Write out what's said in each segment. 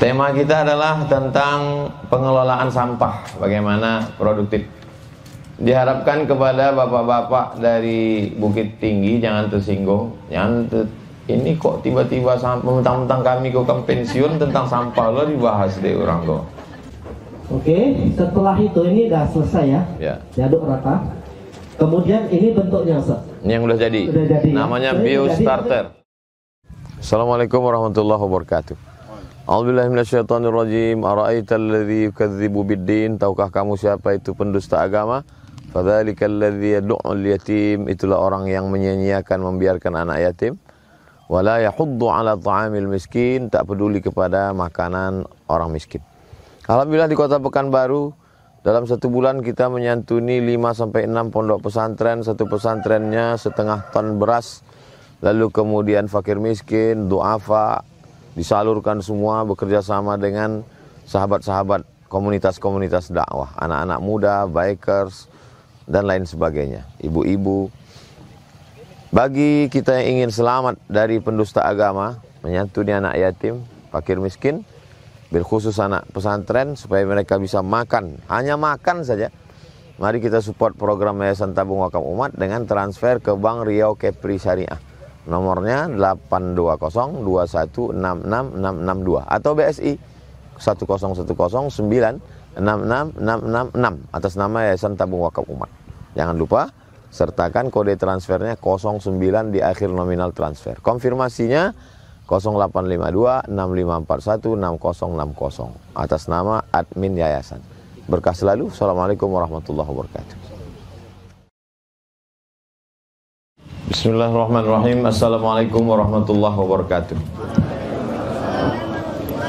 Tema kita adalah tentang pengelolaan sampah, bagaimana produktif. Diharapkan kepada bapak-bapak dari Bukit Tinggi jangan tersinggung, ini kok tiba-tiba mentang-mentang kami kok pensiun tentang sampah lo dibahas deh orang kok. Oke, setelah itu ini udah selesai ya. Diaduk rata. Kemudian ini bentuknya Ustaz. Ini yang udah jadi. Namanya Biostarter. Assalamualaikum warahmatullahi wabarakatuh. A'udzubillahi minasyaitonirrajim. Ara'aital ladzi yukadzibu biddin? Tahukah kamu siapa itu pendusta agama? Fadzalikal ladzi yad'ul yatim. Itulah orang yang menyia-nyiakan membiarkan anak yatim. Wala yahuddu 'ala ta'amil miskin. Tak peduli kepada makanan orang miskin. Alhamdulillah di Kota Pekanbaru dalam satu bulan kita menyantuni 5-6 pondok pesantren. Satu pesantrennya setengah ton beras. Lalu kemudian fakir miskin, du'afa, disalurkan semua bekerja sama dengan sahabat-sahabat komunitas-komunitas dakwah, anak-anak muda, bikers, dan lain sebagainya, ibu-ibu. Bagi kita yang ingin selamat dari pendusta agama, menyantuni anak yatim, fakir miskin, berkhusus anak pesantren, supaya mereka bisa makan, hanya makan saja. Mari kita support program Yayasan Tabung Wakaf Umat dengan transfer ke Bank Riau Kepri Syariah. Nomornya 82021666662 atau BSI 101096666 atas nama Yayasan Tabung Wakaf Umat. Jangan lupa sertakan kode transfernya 09 di akhir nominal transfer. Konfirmasinya 085265416060 atas nama admin yayasan. Berkah selalu. Assalamualaikum warahmatullahi wabarakatuh. Bismillahirrahmanirrahim. Assalamualaikum warahmatullahi wabarakatuh.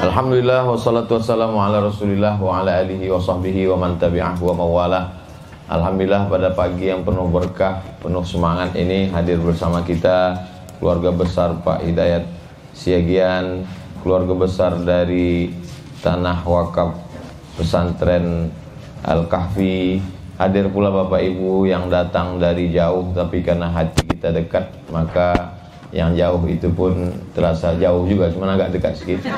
Alhamdulillah wassalatu wassalamu ala Rasulillah wa ala alihi wa sahbihi wa man tabi'ah wa mawalah. Alhamdulillah pada pagi yang penuh berkah, penuh semangat ini hadir bersama kita keluarga besar Pak Hidayat Siagian, keluarga besar dari Tanah Wakaf Pesantren Al-Kahfi. Hadir pula Bapak Ibu yang datang dari jauh, tapi karena hati kita dekat, maka yang jauh itu pun terasa jauh juga, cuma agak dekat sedikit,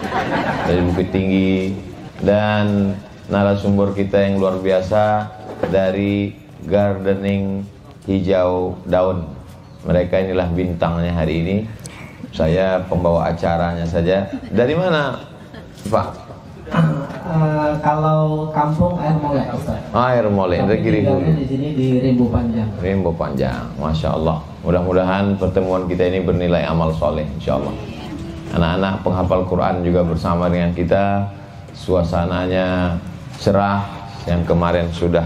dari Bukit Tinggi. Dan narasumber kita yang luar biasa dari Gardening Hijau Daun. Mereka inilah bintangnya hari ini. Saya pembawa acaranya saja. Dari mana, Pak? Kalau kampung Air Molek, Ustaz. Air Molek, dari kiri hulu. Di sini di Rimbo Panjang. Rimbo Panjang, Masya Allah. Mudah-mudahan pertemuan kita ini bernilai amal soleh, Insya Allah. Anak-anak penghafal Quran juga bersama dengan kita. Suasananya cerah, yang kemarin sudah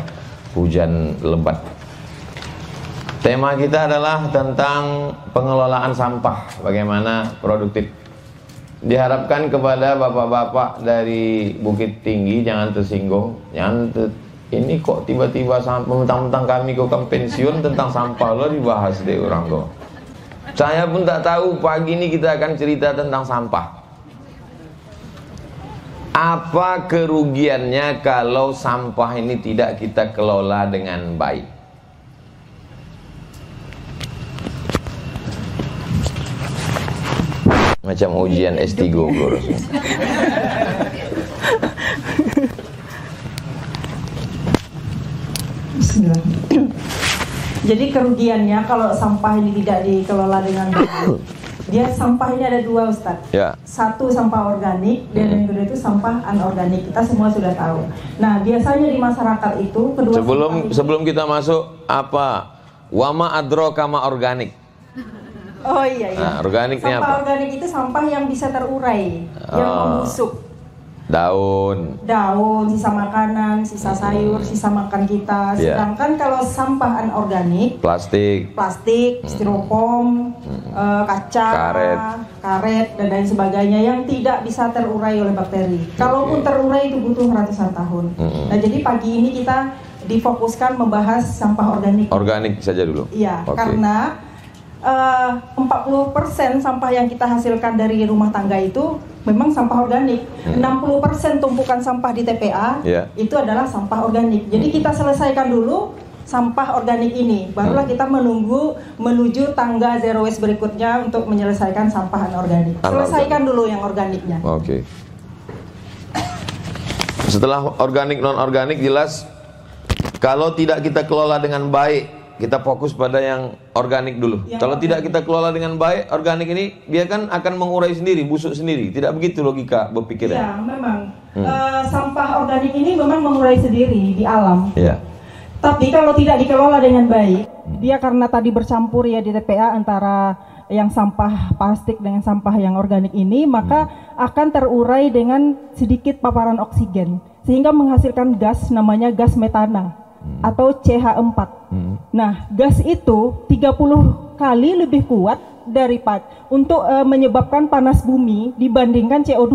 hujan lebat. Tema kita adalah tentang pengelolaan sampah, bagaimana produktif. Diharapkan kepada bapak-bapak dari Bukit Tinggi jangan tersinggung, ini kok tiba-tiba mentang-mentang kami kok pensiun tentang sampah lo dibahas deh orang kok. Saya pun tak tahu, pagi ini kita akan cerita tentang sampah. Apa kerugiannya kalau sampah ini tidak kita kelola dengan baik? Macam ujian S3 bro. Bismillah. Jadi kerugiannya kalau sampah ini tidak dikelola dengan baik, dia sampah ini ada dua, Ustaz. Ya. Satu sampah organik dan yang kedua itu sampah anorganik. Kita semua sudah tahu. Nah, biasanya di masyarakat itu kedua sebelum kita masuk apa? Wama adroka ma organik. Oh iya. Nah, organik ini apa? Sampah organik itu sampah yang bisa terurai, yang membusuk. Daun, sisa makanan, sisa sayur, sisa makan kita. Sedangkan kalau sampah anorganik, plastik, styrofoam, kaca, karet, dan lain sebagainya yang tidak bisa terurai oleh bakteri. Kalaupun terurai itu butuh ratusan tahun. Nah, jadi pagi ini kita difokuskan membahas sampah organik. Organik saja dulu. Iya, karena 40% sampah yang kita hasilkan dari rumah tangga itu memang sampah organik. 60% tumpukan sampah di TPA itu adalah sampah organik. Jadi kita selesaikan dulu sampah organik ini, barulah kita menuju tangga zero waste berikutnya untuk menyelesaikan sampah anorganik. Selesaikan dulu yang organiknya. Oke. Setelah organik non organik jelas, kalau tidak kita kelola dengan baik, kita fokus pada yang organik dulu. Kalau tidak kita kelola dengan baik, organik ini dia kan akan mengurai sendiri, busuk sendiri. Tidak begitu logika berpikirnya. Ya, memang sampah organik ini memang mengurai sendiri di alam. Ya. Tapi kalau tidak dikelola dengan baik, dia karena tadi bercampur ya di TPA antara yang sampah plastik dengan sampah yang organik ini, maka akan terurai dengan sedikit paparan oksigen sehingga menghasilkan gas namanya gas metana atau CH4. Nah, gas itu 30 kali lebih kuat daripada untuk menyebabkan panas bumi dibandingkan CO2,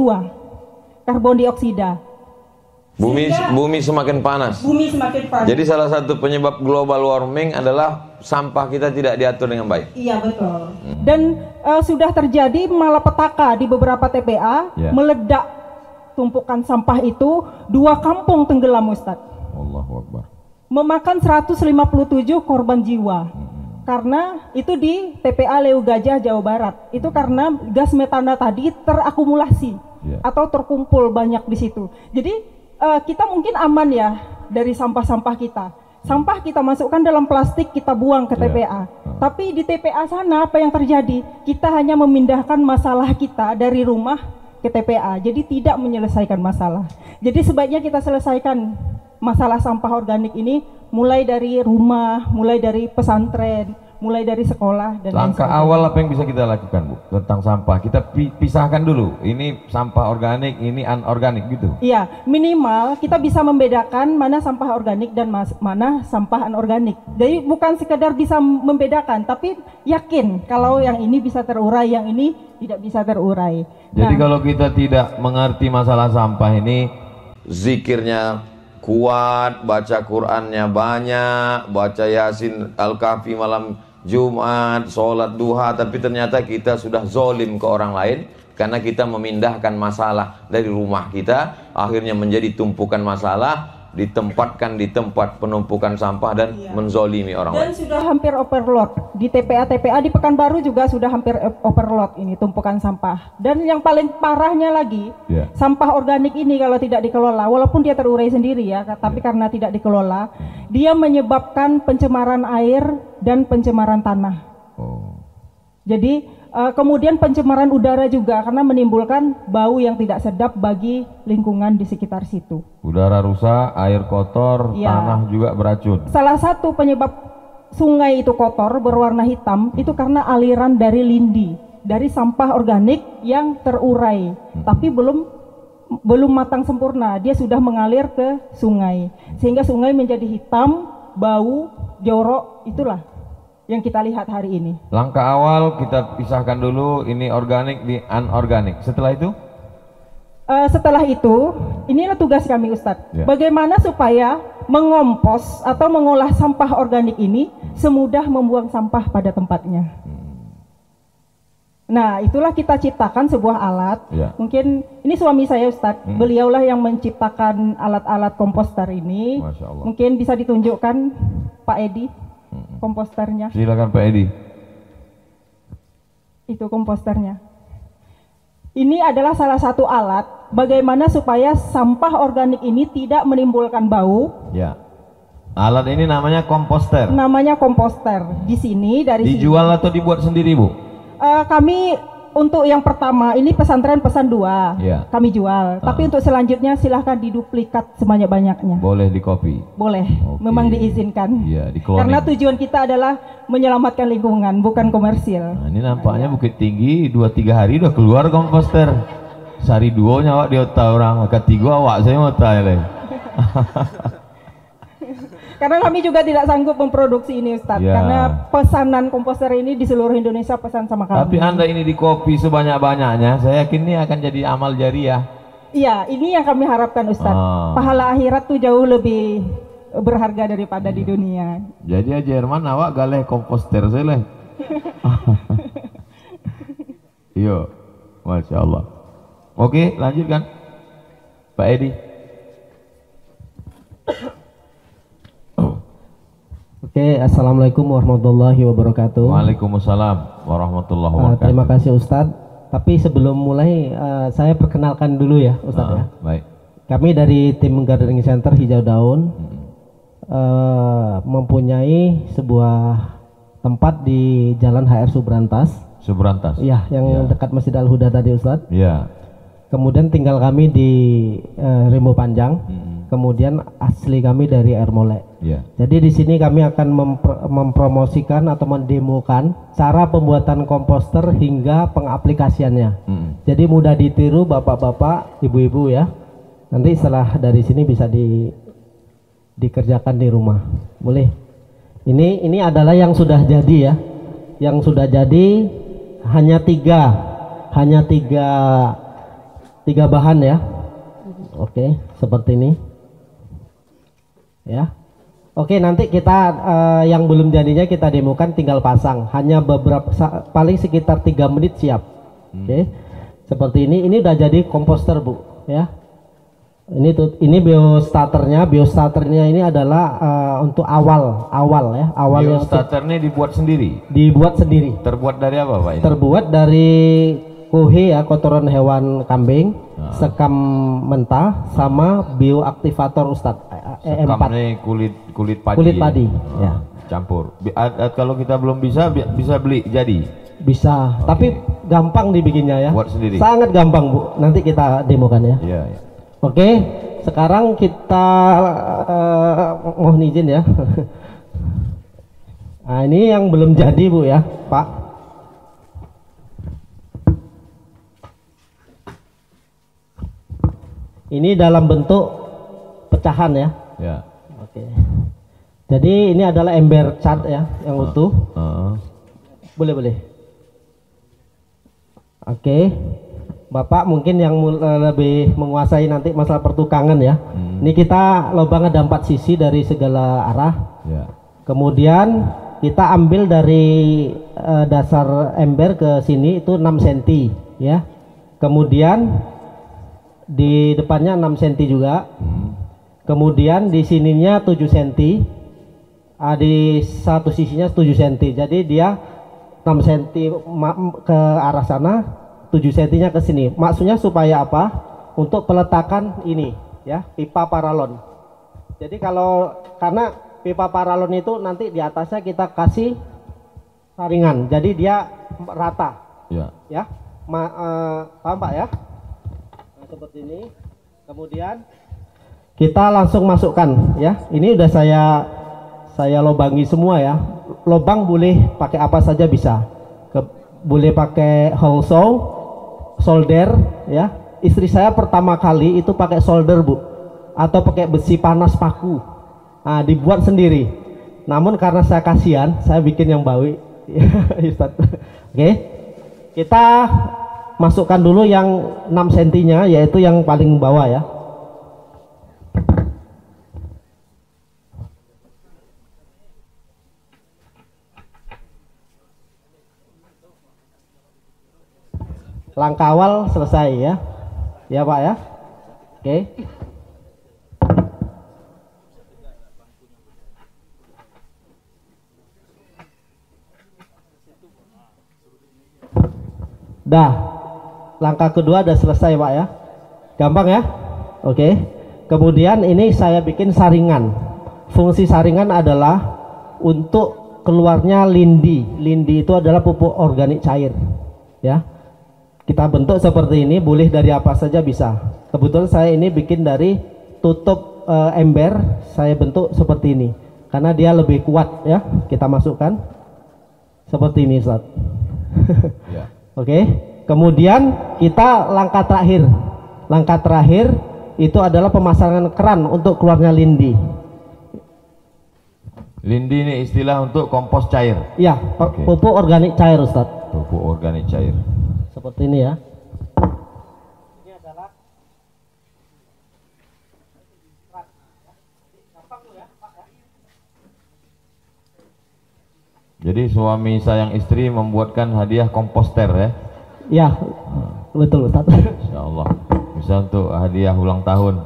karbon dioksida. Bumi semakin panas. Bumi semakin panas. Jadi salah satu penyebab global warming adalah sampah kita tidak diatur dengan baik. Iya, betul. Dan sudah terjadi malapetaka di beberapa TPA, meledak tumpukan sampah itu, 2 kampung tenggelam, Ustadz. Allahu Akbar. Memakan 157 korban jiwa. Karena itu di TPA Leu Gajah, Jawa Barat. Itu karena gas metana tadi terakumulasi atau terkumpul banyak di situ. Jadi kita mungkin aman ya dari sampah-sampah kita. Sampah kita masukkan dalam plastik, kita buang ke TPA. Tapi di TPA sana apa yang terjadi? Kita hanya memindahkan masalah kita dari rumah ke TPA. Jadi tidak menyelesaikan masalah. Jadi sebaiknya kita selesaikan masalah sampah organik ini mulai dari rumah, mulai dari pesantren, mulai dari sekolah dan langkah awal apa yang bisa kita lakukan, Bu, tentang sampah? Kita pisahkan dulu, ini sampah organik, ini anorganik gitu. Iya, minimal kita bisa membedakan mana sampah organik dan mana sampah anorganik. Jadi bukan sekedar bisa membedakan, tapi yakin kalau yang ini bisa terurai, yang ini tidak bisa terurai. Jadi kalau kita tidak mengerti masalah sampah ini, zikirnya kuat, baca Qur'annya banyak, baca Yasin Al-Kahfi malam Jumat, sholat duha, tapi ternyata kita sudah zolim ke orang lain karena kita memindahkan masalah dari rumah kita, akhirnya menjadi tumpukan masalah, ditempatkan di tempat penumpukan sampah dan menzolimi orang lain. Dan sudah hampir overload di TPA di Pekanbaru juga sudah hampir overload ini tumpukan sampah. Dan yang paling parahnya lagi, sampah organik ini kalau tidak dikelola, walaupun dia terurai sendiri ya, tapi karena tidak dikelola, dia menyebabkan pencemaran air dan pencemaran tanah. Jadi kemudian pencemaran udara juga karena menimbulkan bau yang tidak sedap bagi lingkungan di sekitar situ. Udara rusak, air kotor, tanah juga beracun. Salah satu penyebab sungai itu kotor berwarna hitam itu karena aliran dari lindi, dari sampah organik yang terurai, tapi belum matang sempurna. Dia sudah mengalir ke sungai, sehingga sungai menjadi hitam, bau, jorok, itulah yang kita lihat hari ini. Langkah awal kita pisahkan dulu ini organik di anorganik. Setelah itu? Setelah itu, inilah tugas kami, Ustadz. Bagaimana supaya mengompos atau mengolah sampah organik ini semudah membuang sampah pada tempatnya. Nah, itulah kita ciptakan sebuah alat. Mungkin ini suami saya, Ustadz. Beliaulah yang menciptakan alat-alat komposter ini. Masya Allah. Mungkin bisa ditunjukkan Pak Edi komposternya. Silakan Pak Edi. Itu komposternya. Ini adalah salah satu alat bagaimana supaya sampah organik ini tidak menimbulkan bau. Alat ini namanya komposter. Namanya komposter. Di sini dari dijual atau dibuat sendiri, Bu? Kami untuk yang pertama ini pesantren pesan 2 kami jual. Tapi untuk selanjutnya silahkan diduplikat sebanyak-banyaknya. Boleh di copy? Boleh, memang diizinkan. Di-cloning. Karena tujuan kita adalah menyelamatkan lingkungan, bukan komersil. Nah, ini nampaknya Bukit Tinggi 2-3 hari udah keluar komposter. Sari 2 nyawa di otak orang, ketiga awak saya mau tanya. Karena kami juga tidak sanggup memproduksi ini, Ustadz. Karena pesanan komposter ini di seluruh Indonesia pesan sama kami. Tapi Anda ini di copy sebanyak-banyaknya, saya yakin ini akan jadi amal jariah. Iya, ini yang kami harapkan, Ustadz. Pahala akhirat tuh jauh lebih berharga daripada di dunia. Jadi ya Jerman awak galeh komposter saya. Iya, Masya Allah. Oke, lanjutkan Pak Edi. Oke, assalamualaikum warahmatullahi wabarakatuh. Waalaikumsalam warahmatullahi wabarakatuh. Terima kasih Ustadz. Tapi sebelum mulai saya perkenalkan dulu ya Ustadz ya. Baik. Kami dari tim Gardening Center Hijau Daun mempunyai sebuah tempat di Jalan HR Subrantas. Subrantas. Iya, yang dekat Masjid Al Huda tadi Ustadz. Iya. Kemudian tinggal kami di Rimbo Panjang. Kemudian asli kami dari Air Molek. Yeah. Jadi di sini kami akan mempromosikan atau mendemokan cara pembuatan komposter hingga pengaplikasiannya. Jadi mudah ditiru bapak-bapak, ibu-ibu ya. Nanti setelah dari sini bisa dikerjakan di rumah. Boleh. Ini adalah yang sudah jadi ya. Yang sudah jadi hanya tiga bahan ya. Oke, seperti ini. Ya, oke, nanti kita yang belum jadinya kita demokan, tinggal pasang, hanya beberapa, paling sekitar 3 menit siap. Oke, seperti ini udah jadi komposter Bu ya. Ini biostarternya ini adalah untuk awal ya, biostarter ini dibuat sendiri. Terbuat dari apa Pak ini? Terbuat dari kohe ya, kotoran hewan kambing, sekam mentah sama bioaktivator Ustadz. Sekam ini kulit padi. Ya. Campur. Kalau kita belum bisa beli jadi. Bisa, tapi gampang dibikinnya ya. Buat sendiri. Sangat gampang Bu. Nanti kita demokan ya. Iya. Oke, sekarang kita mohon izin ya. Nah, ini yang belum jadi Bu ya, Pak. Ini dalam bentuk pecahan ya. Ya. Oke. Jadi ini adalah ember cat ya, yang utuh. Boleh. Oke. Bapak mungkin yang lebih menguasai nanti masalah pertukangan ya. Ini kita lubang ada 4 sisi dari segala arah. Ya. Kemudian kita ambil dari dasar ember ke sini itu 6 cm ya. Kemudian di depannya 6 cm juga. Kemudian di sininya 7 cm. Di satu sisinya 7 cm. Jadi dia 6 cm ke arah sana, 7 cm-nya ke sini. Maksudnya supaya apa? Untuk peletakan ini ya, pipa paralon. Jadi karena pipa paralon itu nanti di atasnya kita kasih saringan. Jadi dia rata. Ya. Ya. Paham Pak ya? Seperti ini. Kemudian kita langsung masukkan ya. Ini udah saya lobangi semua ya. Lobang boleh pakai apa saja bisa. Boleh pakai hole saw, solder ya. Istri saya pertama kali itu pakai solder Bu, atau pakai besi panas paku. Nah, dibuat sendiri. Namun karena saya kasihan, saya bikin yang bawi. Oke. Kita masukkan dulu yang 6 cm-nya, yaitu yang paling bawah ya. Langkah awal selesai ya. Ya Pak ya. Oke. Dah. Langkah kedua udah selesai Pak ya. Gampang ya. Oke. Kemudian ini saya bikin saringan. Fungsi saringan adalah untuk keluarnya lindi. Lindi itu adalah pupuk organik cair ya. Kita bentuk seperti ini, boleh dari apa saja bisa. Kebetulan saya ini bikin dari tutup ember, saya bentuk seperti ini karena dia lebih kuat ya. Kita masukkan seperti ini Ustaz. Ya. Oke. Kemudian kita langkah terakhir itu adalah pemasangan keran untuk keluarnya lindi. Lindi ini istilah untuk kompos cair. Iya, pupuk organik cair Ustaz. Pupuk organik cair. Seperti ini ya. Ini adalah jadi suami sayang istri membuatkan hadiah komposter ya. Ya, betul Ustaz. Insyaallah bisa untuk hadiah ulang tahun,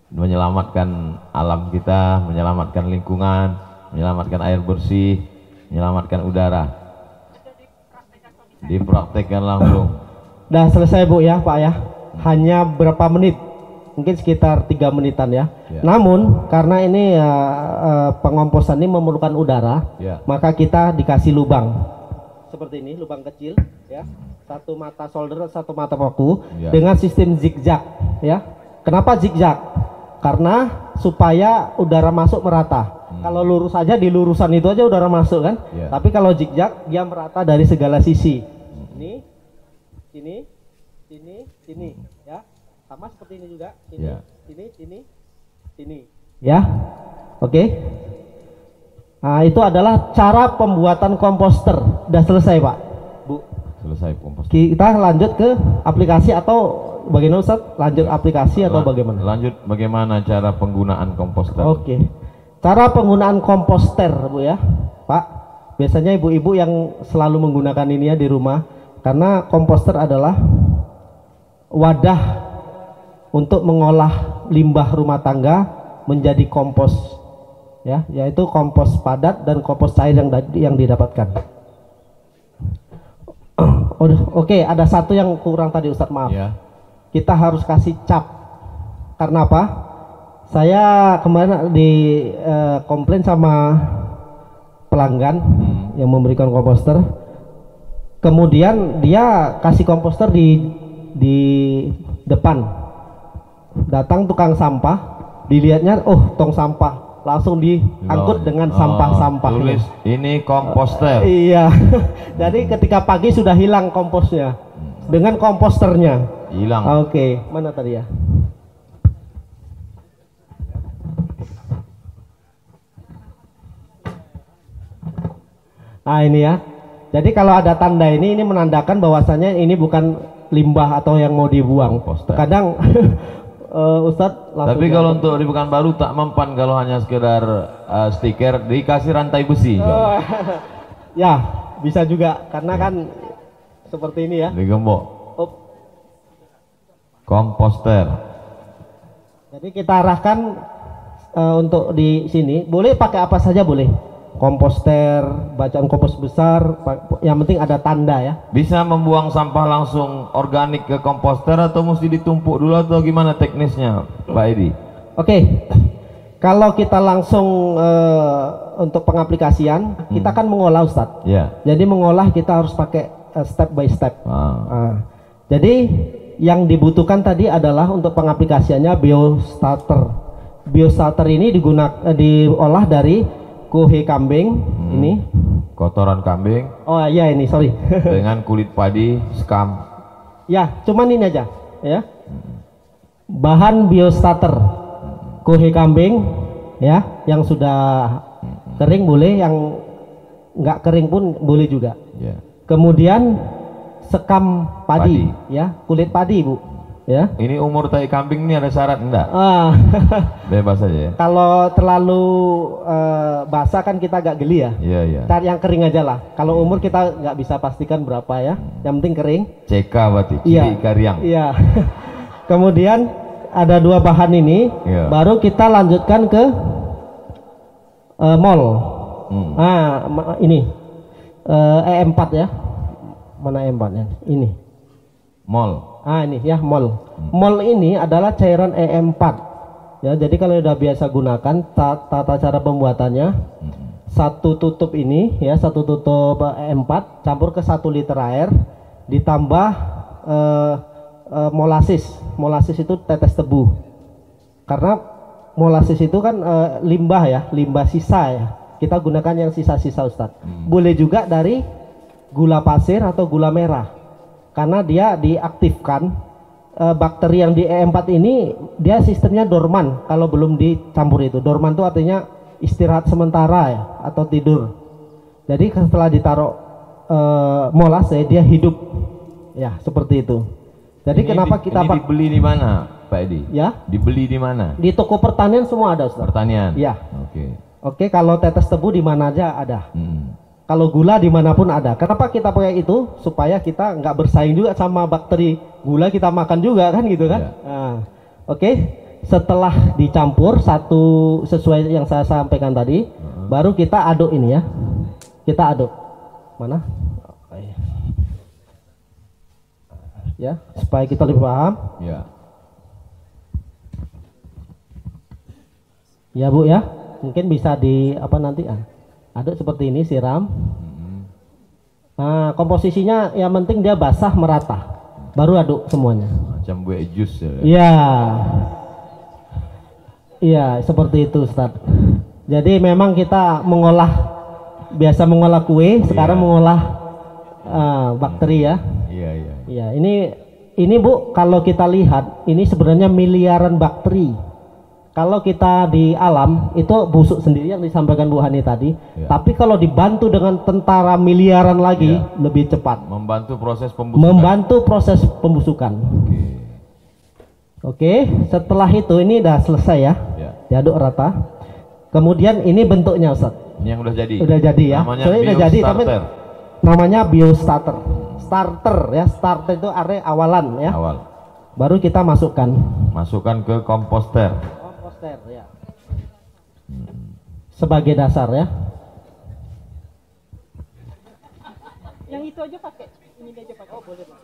menyelamatkan alam kita, menyelamatkan lingkungan, menyelamatkan air bersih, menyelamatkan udara. Dipraktekkan langsung. Dah selesai Bu ya Pak ya. hanya berapa menit, mungkin sekitar 3 menitan ya. Namun karena ini pengomposan ini memerlukan udara, maka kita dikasih lubang seperti ini, lubang kecil ya, satu mata solder, satu mata paku dengan sistem zigzag ya. Kenapa zigzag? Karena supaya udara masuk merata. Kalau lurus aja, di lurusan itu aja udara masuk kan. Tapi kalau zigzag dia merata dari segala sisi. Ini, sini ya. Sama seperti ini juga. Sini. Ya. Oke. Nah, itu adalah cara pembuatan komposter. Udah selesai, Pak. Bu. Selesai komposter. Kita lanjut ke aplikasi atau bagaimana Ustaz? Lanjut aplikasi atau bagaimana? Lanjut bagaimana cara penggunaan komposter? Oke. Cara penggunaan komposter, Bu ya. Pak, biasanya ibu-ibu yang selalu menggunakan ini ya di rumah, karena komposter adalah wadah untuk mengolah limbah rumah tangga menjadi kompos ya, yaitu kompos padat dan kompos cair yang didapatkan. Oke, ada satu yang kurang tadi Ustadz, maaf. Kita harus kasih cap. Karena apa? Saya kemarin komplain sama pelanggan yang memberikan komposter. Kemudian dia kasih komposter di depan. Datang tukang sampah, dilihatnya, oh tong sampah, langsung diangkut dengan sampah-sampah. Tulis ini komposter. Iya. Jadi ketika pagi sudah hilang komposnya dengan komposternya. Hilang. Oke, mana tadi ya? Nah ini ya. Jadi kalau ada tanda ini menandakan bahwasanya ini bukan limbah atau yang mau dibuang. Kadang Ustadz langsung. Tapi kalau untuk di Pekanbaru tak mempan kalau hanya sekedar stiker, dikasih rantai besi. Ya bisa juga karena kan seperti ini ya. Digembok. Komposter. Jadi kita arahkan untuk di sini, boleh pakai apa saja boleh. Komposter, bacaan kompos besar, yang penting ada tanda ya. Bisa membuang sampah langsung organik ke komposter atau mesti ditumpuk dulu atau gimana teknisnya, Pak Edi? Oke. Kalau kita langsung untuk pengaplikasian, kita kan mengolah Ustadz. Jadi mengolah kita harus pakai step by step. Jadi yang dibutuhkan tadi adalah untuk pengaplikasiannya biostarter. Biostarter ini diolah dari kuhe kambing, ini kotoran kambing. Oh iya ini, sorry. Dengan kulit padi, skam. Ya, cuman ini aja, ya. Bahan biostarter, kuhe kambing, ya, yang sudah kering boleh, yang nggak kering pun boleh juga. Kemudian sekam padi, ya, kulit padi, Bu. Ya. Ini umur tai kambing ini ada syarat enggak? Bebas aja ya. Kalau terlalu basah kan kita agak geli ya. Iya. Cari yang kering aja lah. Kalau umur kita nggak bisa pastikan berapa ya. Yang penting kering. CK berarti. Ciri kariang. Iya. Kemudian ada dua bahan ini, baru kita lanjutkan ke mol. Ini E4 ya. Mana E4-nya? Ini. Mol. Ini ya mol. Mol ini adalah cairan E4. Ya, jadi kalau udah biasa gunakan tata cara pembuatannya, satu tutup ini ya, satu tutup E4 campur ke 1 liter air, ditambah molasis. Molasis itu tetes tebu. Karena molasis itu kan limbah ya, limbah sisa ya. Kita gunakan yang sisa-sisa Ustadz. Boleh juga dari gula pasir atau gula merah. Karena dia diaktifkan, bakteri yang di E4 ini dia sistemnya dorman kalau belum dicampur itu. Dorman itu artinya istirahat sementara ya, atau tidur. Jadi setelah ditaruh molase dia hidup ya, seperti itu. Jadi kenapa kita dibeli di mana Pak Edi? Ya, dibeli di mana? Di toko pertanian semua ada Ustaz. Pertanian? Ya. Oke, kalau tetes tebu di mana aja ada. Kalau gula dimanapun ada. Kenapa kita pakai itu? Supaya kita nggak bersaing juga sama bakteri gula kita makan juga kan gitu kan. Oke. Setelah dicampur satu sesuai yang saya sampaikan tadi, baru kita aduk ini ya. Kita aduk. Mana? Ya, supaya kita lebih paham. Ya. Ya Bu ya, mungkin bisa di apa nanti aduk seperti ini, siram. Nah, komposisinya yang penting dia basah merata, baru aduk semuanya. Macam kue jus ya. Iya, iya seperti itu Ustaz. Jadi memang kita biasa mengolah kue, sekarang mengolah bakteri ya. Iya iya. Iya, ini Bu, kalau kita lihat ini sebenarnya miliaran bakteri. Kalau kita di alam itu busuk sendiri yang disampaikan Bu Hani tadi, tapi kalau dibantu dengan tentara miliaran lagi lebih cepat. Membantu proses pembusukan. Membantu proses pembusukan. Oke, setelah itu ini udah selesai ya, diaduk rata. Kemudian ini bentuknya Ustaz. Ini yang udah jadi. Udah jadi ya. Namanya udah jadi, tapi namanya biostarter. Starter ya, starter itu area awalan ya. Awal. Baru kita masukkan. Masukkan ke komposter. Ya. Sebagai dasar ya. Yang itu aja pakai, ini aja pakai. Oh boleh Pak.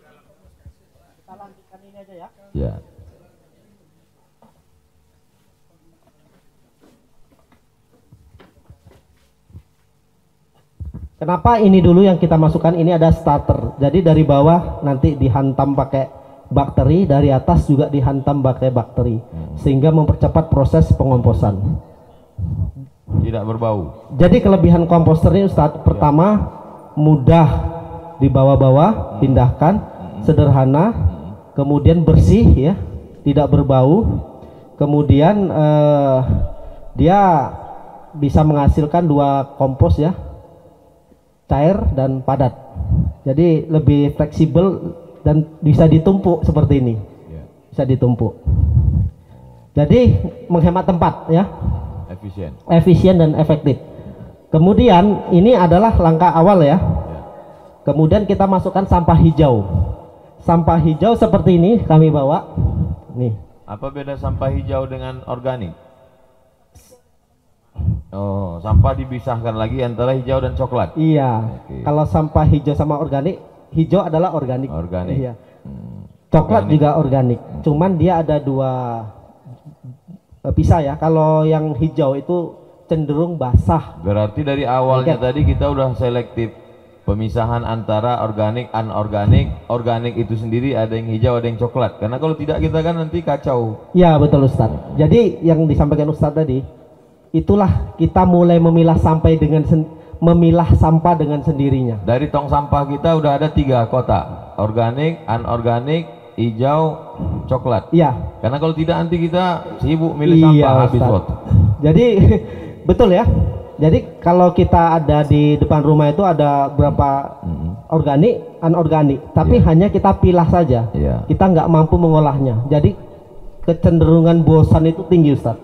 Kita lanjutkan ini aja ya. Ya. Kenapa ini dulu yang kita masukkan? Ini ada starter. Jadi dari bawah nanti dihantam pakai bakteri, dari atas juga dihantam pakai bakteri, sehingga mempercepat proses pengomposan. Tidak berbau. Jadi kelebihan komposter ini Ustadz, pertama mudah dibawa-bawa, pindahkan, sederhana, kemudian bersih ya, tidak berbau, kemudian dia bisa menghasilkan 2 kompos ya, cair dan padat. Jadi lebih fleksibel dan bisa ditumpuk seperti ini, bisa ditumpuk. Jadi menghemat tempat ya, efisien dan efektif. Kemudian ini adalah langkah awal ya. Kemudian kita masukkan sampah hijau. Sampah hijau seperti ini kami bawa. Nih. Apa beda sampah hijau dengan organik? Oh, sampah dipisahkan lagi antara hijau dan coklat. Iya. Kalau sampah hijau sama organik, hijau adalah organik. Organik. Iya. Coklat organik. Juga organik. Cuman dia ada 2 pisah ya. Kalau yang hijau itu cenderung basah. Berarti dari awalnya tadi kita udah selektif pemisahan antara organik, anorganik. Organik itu sendiri ada yang hijau, ada yang coklat. Karena kalau tidak kita kan nanti kacau. Ya betul Ustaz. Jadi yang disampaikan Ustaz tadi, itulah kita mulai memilah sampah dengan sendirinya. Dari tong sampah kita udah ada 3 kotak, organik, anorganik, hijau, coklat. Iya. Karena kalau tidak nanti kita sibuk milih sampah habis waktu. Jadi betul ya. Jadi kalau kita ada di depan rumah itu ada berapa organik, anorganik, tapi hanya kita pilah saja. Kita nggak mampu mengolahnya. Jadi kecenderungan bosan itu tinggi Ustaz.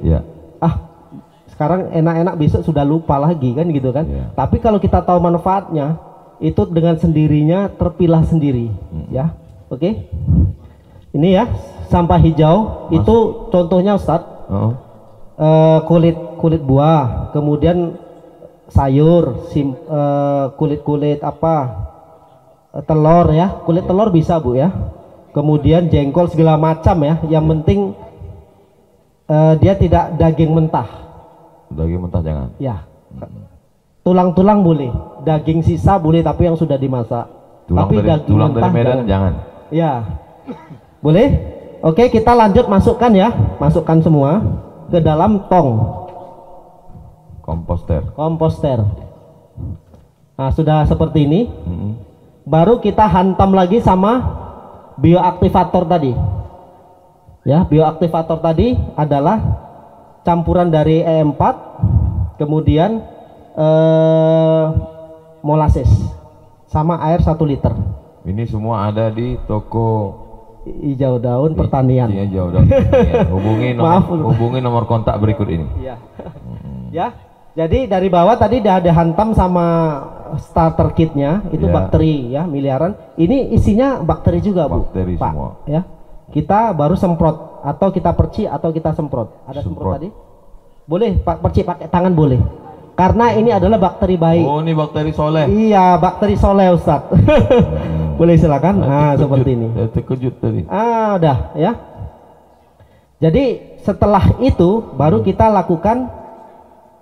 Sekarang enak-enak, besok sudah lupa lagi kan gitu kan. Tapi kalau kita tahu manfaatnya, itu dengan sendirinya terpilah sendiri ya. Oke. Ini ya sampah hijau. Itu contohnya Ustadz, kulit buah, kemudian sayur, kulit telur ya, kulit telur bisa Bu ya, kemudian jengkol segala macam ya. Yang penting dia tidak daging mentah. Daging mentah jangan ya. Tulang-tulang boleh, daging sisa boleh, tapi yang sudah dimasak. Tulang dari Medan jangan. Ya, boleh. Oke, kita lanjut masukkan ya, masukkan semua ke dalam tong komposter. Nah, sudah seperti ini. Baru kita hantam lagi sama bioaktivator tadi. Ya, bioaktivator tadi adalah campuran dari E4, kemudian molasses sama air 1 liter. Ini semua ada di toko hijau daun pertanian. Hijau daun pertanian. Hubungi nomor kontak berikut ini. Iya. Ya. Jadi dari bawah tadi udah ada hantam sama starter kitnya, itu bakteri ya, miliaran. Ini isinya bakteri juga Bu. Bakteri Pak, semua. Ya. Kita baru semprot atau kita perci atau kita semprot. Ada semprot tadi? Boleh Pak, perci pakai tangan boleh. Karena ini adalah bakteri baik. Oh, ini bakteri soleh. Iya, bakteri soleh Ustadz. Boleh silakan. Seperti ini. Terkejut tadi. Udah ya. Jadi setelah itu baru kita lakukan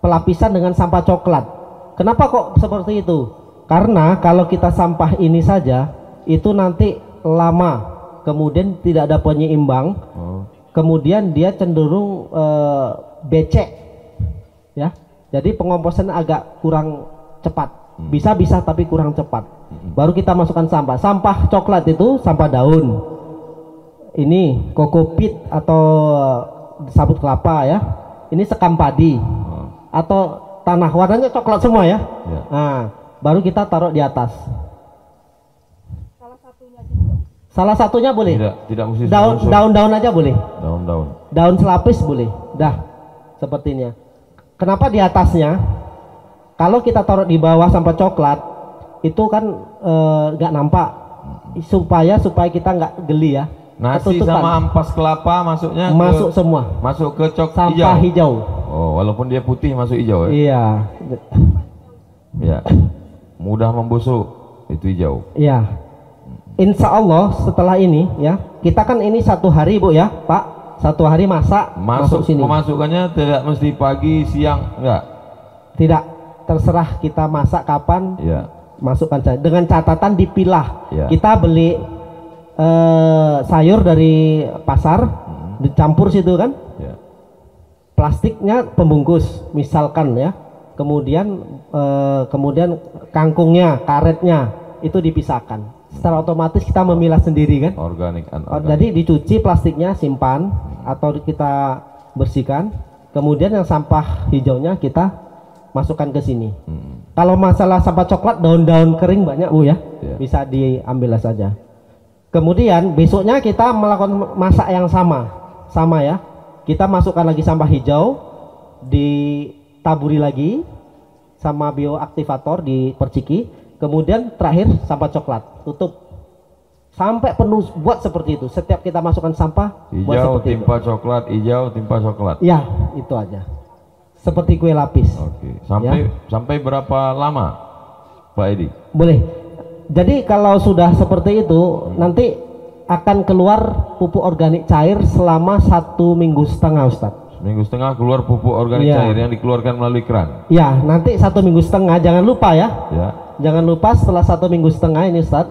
pelapisan dengan sampah coklat. Kenapa kok seperti itu? Karena kalau kita sampah ini saja itu nanti lama, kemudian tidak ada penyeimbang, kemudian dia cenderung becek, ya. Jadi pengomposan agak kurang cepat. Bisa tapi kurang cepat. Baru kita masukkan sampah. Sampah coklat itu sampah daun. Ini kokopit atau sabut kelapa ya. Ini sekam padi atau tanah, warnanya coklat semua ya. Nah, baru kita taruh di atas. Salah satunya boleh. Tidak mesti daun-daun aja boleh. Daun-daun. Daun selapis boleh. Dah sepertinya. Kenapa di atasnya? Kalau kita taruh di bawah sampah coklat itu kan nggak nampak, supaya kita nggak geli ya. Nasi ketutupan. Sama ampas kelapa masuknya masuk semua. Masuk ke sampah hijau. Oh, walaupun dia putih masuk hijau ya. Iya. Ya. Mudah membusuk itu hijau. Iya. Insya Allah setelah ini ya, kita kan ini 1 hari Bu ya, Pak. 1 hari masuk sini. Pemasukannya tidak mesti pagi, siang, enggak? Tidak, terserah kita masak kapan. Ya. Masukkan saja. Dengan catatan dipilah. Ya. Kita beli sayur dari pasar, dicampur situ kan, plastiknya pembungkus misalkan ya, kemudian kangkungnya, karetnya itu dipisahkan. Secara otomatis kita memilah sendiri kan, organik. Jadi dicuci plastiknya, simpan atau kita bersihkan, kemudian yang sampah hijaunya kita masukkan ke sini. Kalau masalah sampah coklat, daun-daun kering banyak Bu ya, bisa diambil saja. Kemudian besoknya kita melakukan masak yang sama ya. Kita masukkan lagi sampah hijau, ditaburi lagi sama bioaktivator, diperciki. Kemudian terakhir sampah coklat, tutup sampai penuh, buat seperti itu. Setiap kita masukkan sampah, hijau timpa itu. Coklat, hijau timpa coklat. Ya, itu aja. Seperti kue lapis. Oke. Sampai berapa lama, Pak Edi? Boleh. Jadi kalau sudah seperti itu, nanti akan keluar pupuk organik cair selama 1,5 minggu Ustaz. 1,5 minggu keluar pupuk organik cair yang dikeluarkan melalui keran. Ya, nanti 1,5 minggu, jangan lupa ya. Jangan lupa setelah 1,5 minggu ini Ustaz,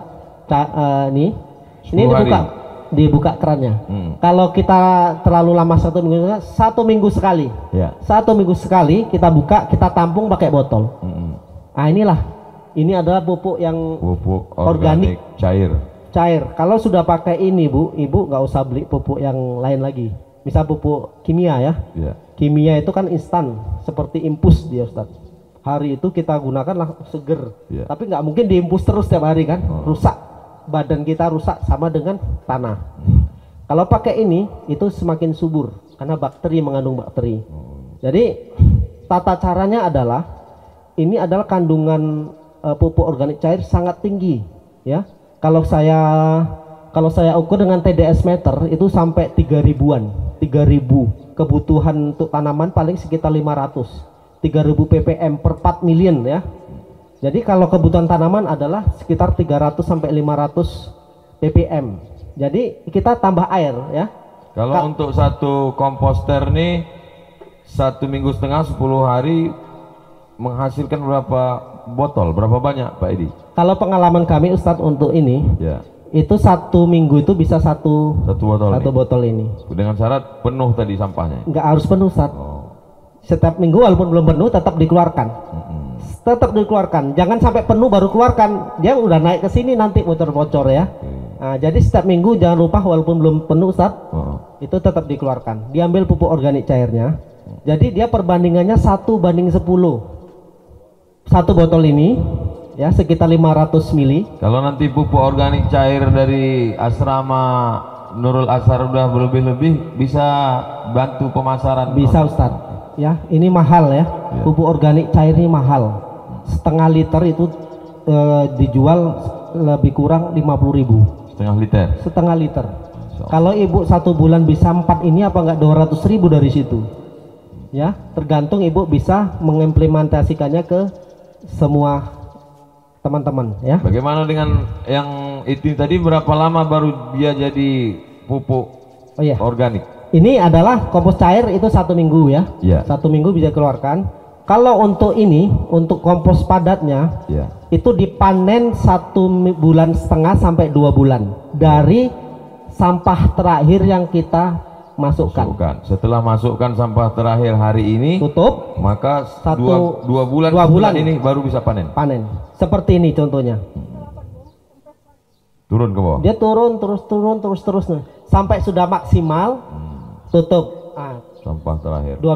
ini dibuka kerannya. Kalau kita terlalu lama 1 minggu, 1 minggu sekali. 1 minggu sekali kita buka, kita tampung pakai botol. Nah inilah. Ini adalah pupuk yang pupuk organik cair. Kalau sudah pakai ini Bu, Ibu nggak usah beli pupuk yang lain lagi. Misal pupuk kimia ya. Kimia itu kan instan, seperti impus dia Ustaz. Hari itu kita gunakan langsung seger. Tapi nggak mungkin diimpus terus setiap hari kan, rusak. Badan kita rusak sama dengan tanah. Kalau pakai ini itu semakin subur karena bakteri, mengandung bakteri. Jadi tata caranya adalah ini adalah kandungan pupuk organik cair sangat tinggi ya. Kalau saya ukur dengan TDS meter itu sampai 3.000-an, 3.000. Kebutuhan untuk tanaman paling sekitar 500, 3.000 ppm per 4 million ya. Jadi kalau kebutuhan tanaman adalah sekitar 300 sampai 500 ppm. Jadi kita tambah air ya. Kalau untuk satu komposter nih 1,5 minggu 10 hari menghasilkan berapa botol, berapa banyak Pak Edi? Kalau pengalaman kami Ustadz untuk ini, itu 1 minggu itu bisa satu botol ini. Dengan syarat penuh tadi sampahnya? Nggak harus penuh Ustadz. Setiap minggu walaupun belum penuh tetap dikeluarkan. Tetap dikeluarkan. Jangan sampai penuh baru keluarkan. Dia udah naik ke sini nanti bocor-bocor ya. Nah, jadi setiap minggu jangan lupa walaupun belum penuh Ustadz, itu tetap dikeluarkan. Diambil pupuk organik cairnya. Jadi dia perbandingannya 1:10. 1 botol ini ya sekitar 500 mili. Kalau nanti pupuk organik cair dari asrama Nurul Azhar udah berlebih-lebih, bisa bantu pemasaran? Bisa Ustaz ya, ini mahal ya. Pupuk organik cair ini mahal. Setengah liter itu dijual lebih kurang 50.000. Setengah liter. Kalau ibu 1 bulan bisa 4 ini apa enggak 200.000 dari situ ya, tergantung ibu bisa mengimplementasikannya ke semua teman-teman ya. Bagaimana dengan yang itu tadi, berapa lama baru dia jadi pupuk organik? Ini adalah kompos cair, itu 1 minggu ya. 1 minggu bisa keluarkan. Kalau untuk ini, untuk kompos padatnya, itu dipanen 1,5 bulan sampai 2 bulan dari sampah terakhir yang kita masukkan. Setelah masukkan sampah terakhir hari ini, tutup, maka 2 bulan ini baru bisa panen. Seperti ini contohnya. Turun ke bawah. Dia turun terus sampai sudah maksimal, tutup. Sampah terakhir. 2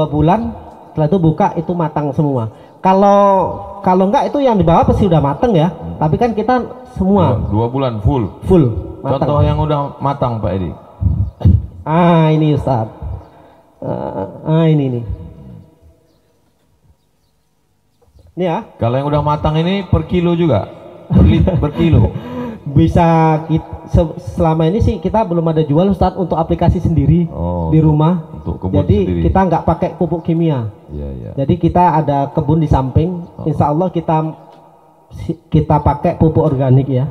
bulan, setelah itu buka, itu matang semua. Kalau enggak, itu yang di bawah pasti udah matang ya. Tapi kan kita semua 2 bulan full matang. Contoh yang udah matang Pak Edi. Ini Ustaz. Ini. Ini ya. Kalau yang udah matang ini per kilo juga? Per kilo? Bisa selama ini sih kita belum ada jual Ustaz untuk aplikasi sendiri di rumah. Jadi sendiri. Kita nggak pakai pupuk kimia. Jadi kita ada kebun di samping. Insya Allah kita pakai pupuk organik ya.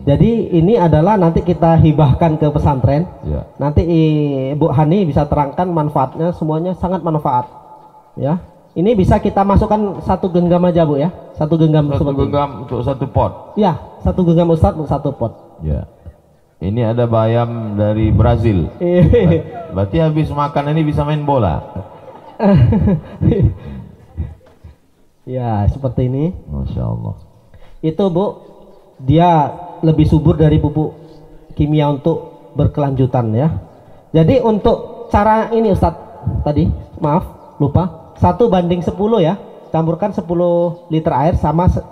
Jadi ini adalah nanti kita hibahkan ke pesantren. Nanti Ibu Hani bisa terangkan manfaatnya, semuanya sangat manfaat. Ya, ini bisa kita masukkan 1 genggam aja Bu ya, 1 genggam. 1 genggam untuk 1 pot. Ya, 1 genggam Ustaz untuk 1 pot. Ya. Ini ada bayam dari Brazil. Berarti habis makan ini bisa main bola. Ya, seperti ini. Masya Allah. Itu Bu, dia lebih subur dari pupuk kimia untuk berkelanjutan ya. Jadi untuk cara ini Ustadz, tadi maaf lupa, 1:10 ya, campurkan 10 liter air sama 1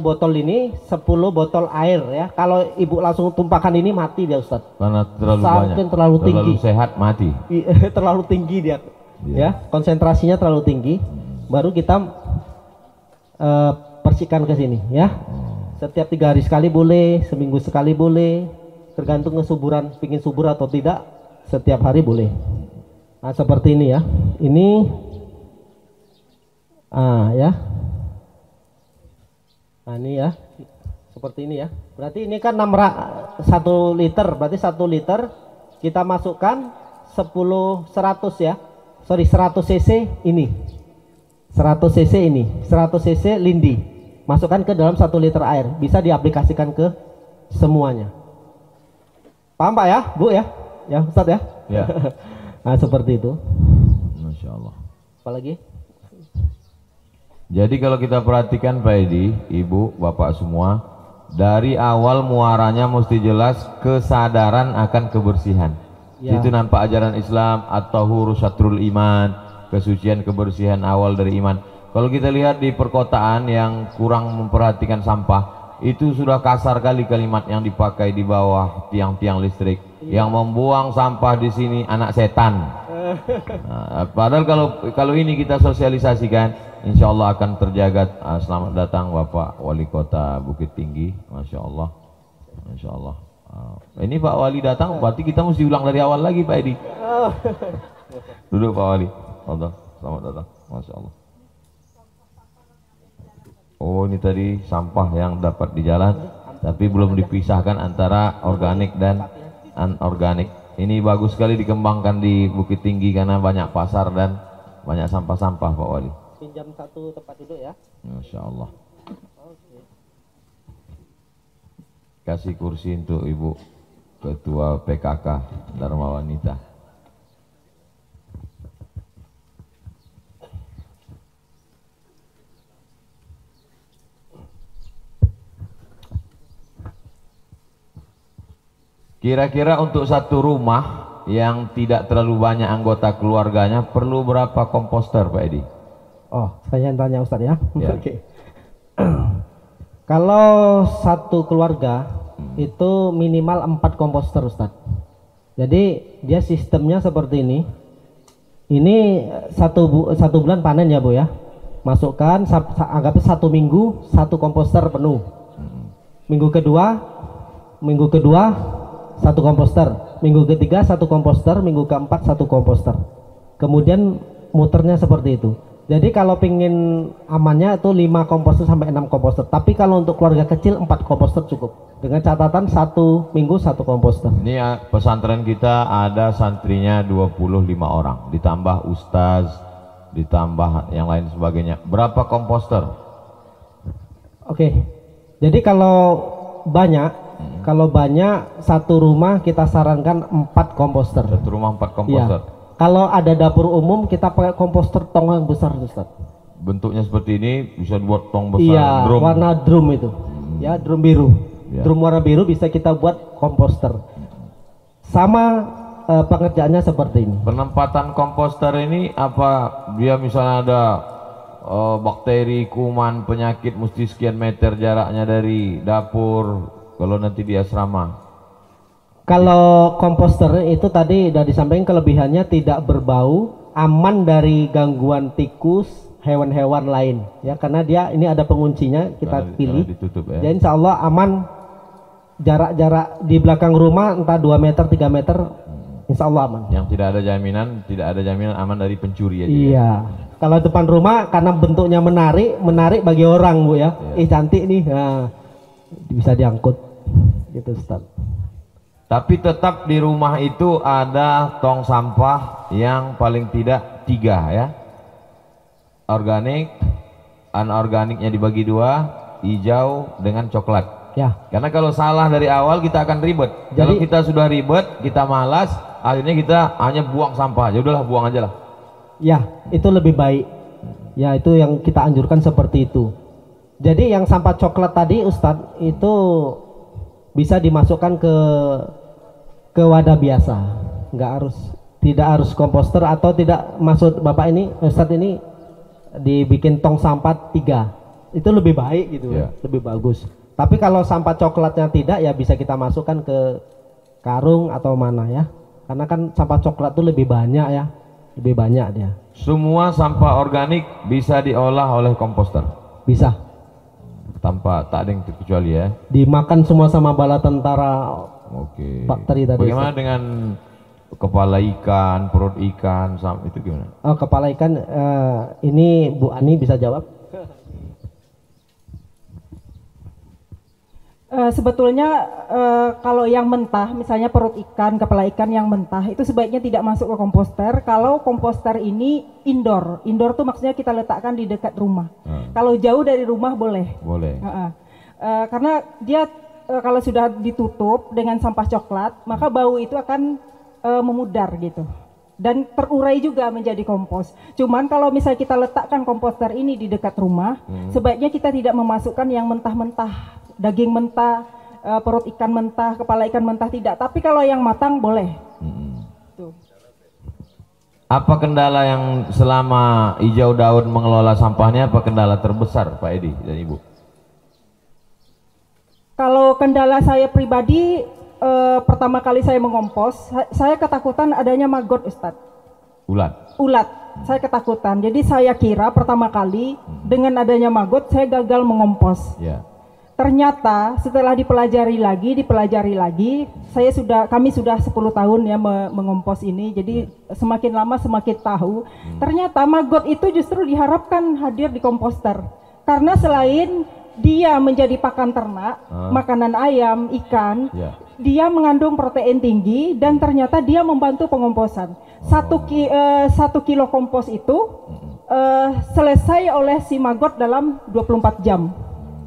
botol ini 10 botol air ya. Kalau ibu langsung tumpahkan ini mati dia Ustadz, karena terlalu banyak, terlalu tinggi, terlalu sehat mati. terlalu tinggi dia ya, konsentrasinya terlalu tinggi. Baru kita bersihkan ke sini ya. Setiap 3 hari sekali boleh, seminggu sekali boleh, tergantung kesuburan, pingin subur atau tidak, setiap hari boleh. Seperti ini ya. Ini ya. Ini ya. Seperti ini ya. Berarti ini kan 1 liter, berarti 1 liter kita masukkan 100 ya. Sorry, 100 cc ini. 100 cc ini, 100 cc lindi. Masukkan ke dalam 1 liter air, bisa diaplikasikan ke semuanya. Paham Pak ya, Bu ya? Ya Ustadz ya? Ya. Seperti itu. Masya Allah. Apalagi? Jadi kalau kita perhatikan Pak Edi, Ibu, Bapak semua, dari awal muaranya mesti jelas kesadaran akan kebersihan. Itu nampak ajaran Islam atau huruf syatrul iman, kesucian kebersihan awal dari iman. Kalau kita lihat di perkotaan yang kurang memperhatikan sampah, itu sudah kasar kali kalimat yang dipakai di bawah tiang-tiang listrik. Yang membuang sampah di sini anak setan. Padahal kalau ini kita sosialisasikan, insya Allah akan terjaga. Selamat datang Bapak Wali Kota Bukit Tinggi, Masya Allah, Masya Allah. Ini Pak Wali datang, berarti kita mesti ulang dari awal lagi Pak Edi. Duduk Pak Wali. Selamat datang, Masya Allah. Oh, ini tadi sampah yang dapat di jalan, tapi belum dipisahkan antara organik dan anorganik. Ini bagus sekali dikembangkan di Bukit Tinggi karena banyak pasar dan banyak sampah-sampah Pak Wali. Pinjam 1 tempat duduk ya. Masya Allah. Kasih kursi untuk Ibu Ketua PKK Dharma Wanita. Kira-kira untuk 1 rumah yang tidak terlalu banyak anggota keluarganya perlu berapa komposter Pak Edi? Oh, saya tanya Ustadz ya. Oke. Kalau 1 keluarga itu minimal 4 komposter Ustadz. Jadi dia sistemnya seperti ini. Ini satu bulan panen ya Bu ya. Masukkan anggapnya 1 minggu 1 komposter penuh. Minggu kedua 1 komposter, minggu ketiga 1 komposter, minggu keempat 1 komposter. Kemudian muternya seperti itu. Jadi kalau pingin amannya itu 5 komposter sampai 6 komposter. Tapi kalau untuk keluarga kecil 4 komposter cukup. Dengan catatan 1 minggu 1 komposter. Ini pesantren kita ada santrinya 25 orang, ditambah ustaz, ditambah yang lain sebagainya. Berapa komposter? Oke. Jadi kalau banyak satu rumah kita sarankan 4 komposter. Satu rumah 4 komposter. Ya. Kalau ada dapur umum kita pakai komposter tong yang besar, Ustaz. Bentuknya seperti ini, bisa buat tong besar. Iya, drum. warna drum itu. Ya, drum biru. Ya. Drum warna biru bisa kita buat komposter. Sama pengerjaannya seperti ini. Penempatan komposter ini apa dia misalnya ada bakteri, kuman, penyakit mesti sekian meter jaraknya dari dapur kalau nanti di asrama? Kalau komposter itu tadi sudah disampaikan kelebihannya tidak berbau, aman dari gangguan tikus, hewan-hewan lain ya, karena dia ini ada penguncinya kita pilih. Ditutup, ya. Jadi insya Allah aman, jarak-jarak di belakang rumah entah 2 meter 3 meter insya Allah aman. Yang tidak ada jaminan aman dari pencuri aja. Iya. Ya? Kalau depan rumah karena bentuknya menarik bagi orang Bu ya. Cantik nih, nah, bisa diangkut gitu Ustaz. Tapi tetap di rumah itu ada tong sampah yang paling tidak 3 ya. Organik, anorganiknya dibagi 2, hijau dengan coklat. Ya. Karena kalau salah dari awal kita akan ribet. Kalau kita sudah ribet, kita malas, akhirnya kita hanya buang sampah. Ya udahlah, buang aja lah. Ya, itu lebih baik. Ya, itu yang kita anjurkan seperti itu. Jadi yang sampah coklat tadi Ustadz itu bisa dimasukkan ke wadah biasa, tidak harus komposter, atau tidak, maksud Bapak ini Ustadz ini dibikin tong sampah 3, itu lebih baik gitu ya. Lebih bagus. Tapi kalau sampah coklatnya tidak, ya bisa kita masukkan ke karung atau mana ya, karena kan sampah coklat itu lebih banyak ya, lebih banyak dia. Semua sampah organik bisa diolah oleh komposter? Bisa. Tanpa tak ada yang terkecuali ya. Dimakan semua sama bala tentara. Oke. Bakteri tadi. Bagaimana dengan kepala ikan, perut ikan, itu gimana? Oh, kepala ikan ini Bu Ani bisa jawab. Sebetulnya kalau yang mentah, misalnya perut ikan, kepala ikan yang mentah itu sebaiknya tidak masuk ke komposter. Kalau komposter ini indoor tuh maksudnya kita letakkan di dekat rumah. Kalau jauh dari rumah boleh. Boleh. Karena dia kalau sudah ditutup dengan sampah coklat, maka bau itu akan memudar gitu. Dan terurai juga menjadi kompos. Cuman kalau misalnya kita letakkan komposter ini di dekat rumah, sebaiknya kita tidak memasukkan yang mentah-mentah, daging mentah, perut ikan mentah, kepala ikan mentah, tidak. Tapi kalau yang matang boleh. Tuh. Apa kendala yang selama Hijau Daud mengelola sampahnya, apa kendala terbesar Pak Edi dan Ibu? Kalau kendala saya pribadi, pertama kali saya mengompos, saya ketakutan adanya maggot, Ustadz. Ulat. Saya ketakutan. Jadi saya kira pertama kali dengan adanya maggot saya gagal mengompos. Ternyata setelah dipelajari lagi, kami sudah 10 tahun ya mengompos ini. Jadi semakin lama semakin tahu. Ternyata maggot itu justru diharapkan hadir di komposter. Karena selain dia menjadi pakan ternak, makanan ayam, ikan, dia mengandung protein tinggi dan ternyata dia membantu pengomposan. 1 kilo kompos itu selesai oleh si maggot dalam 24 jam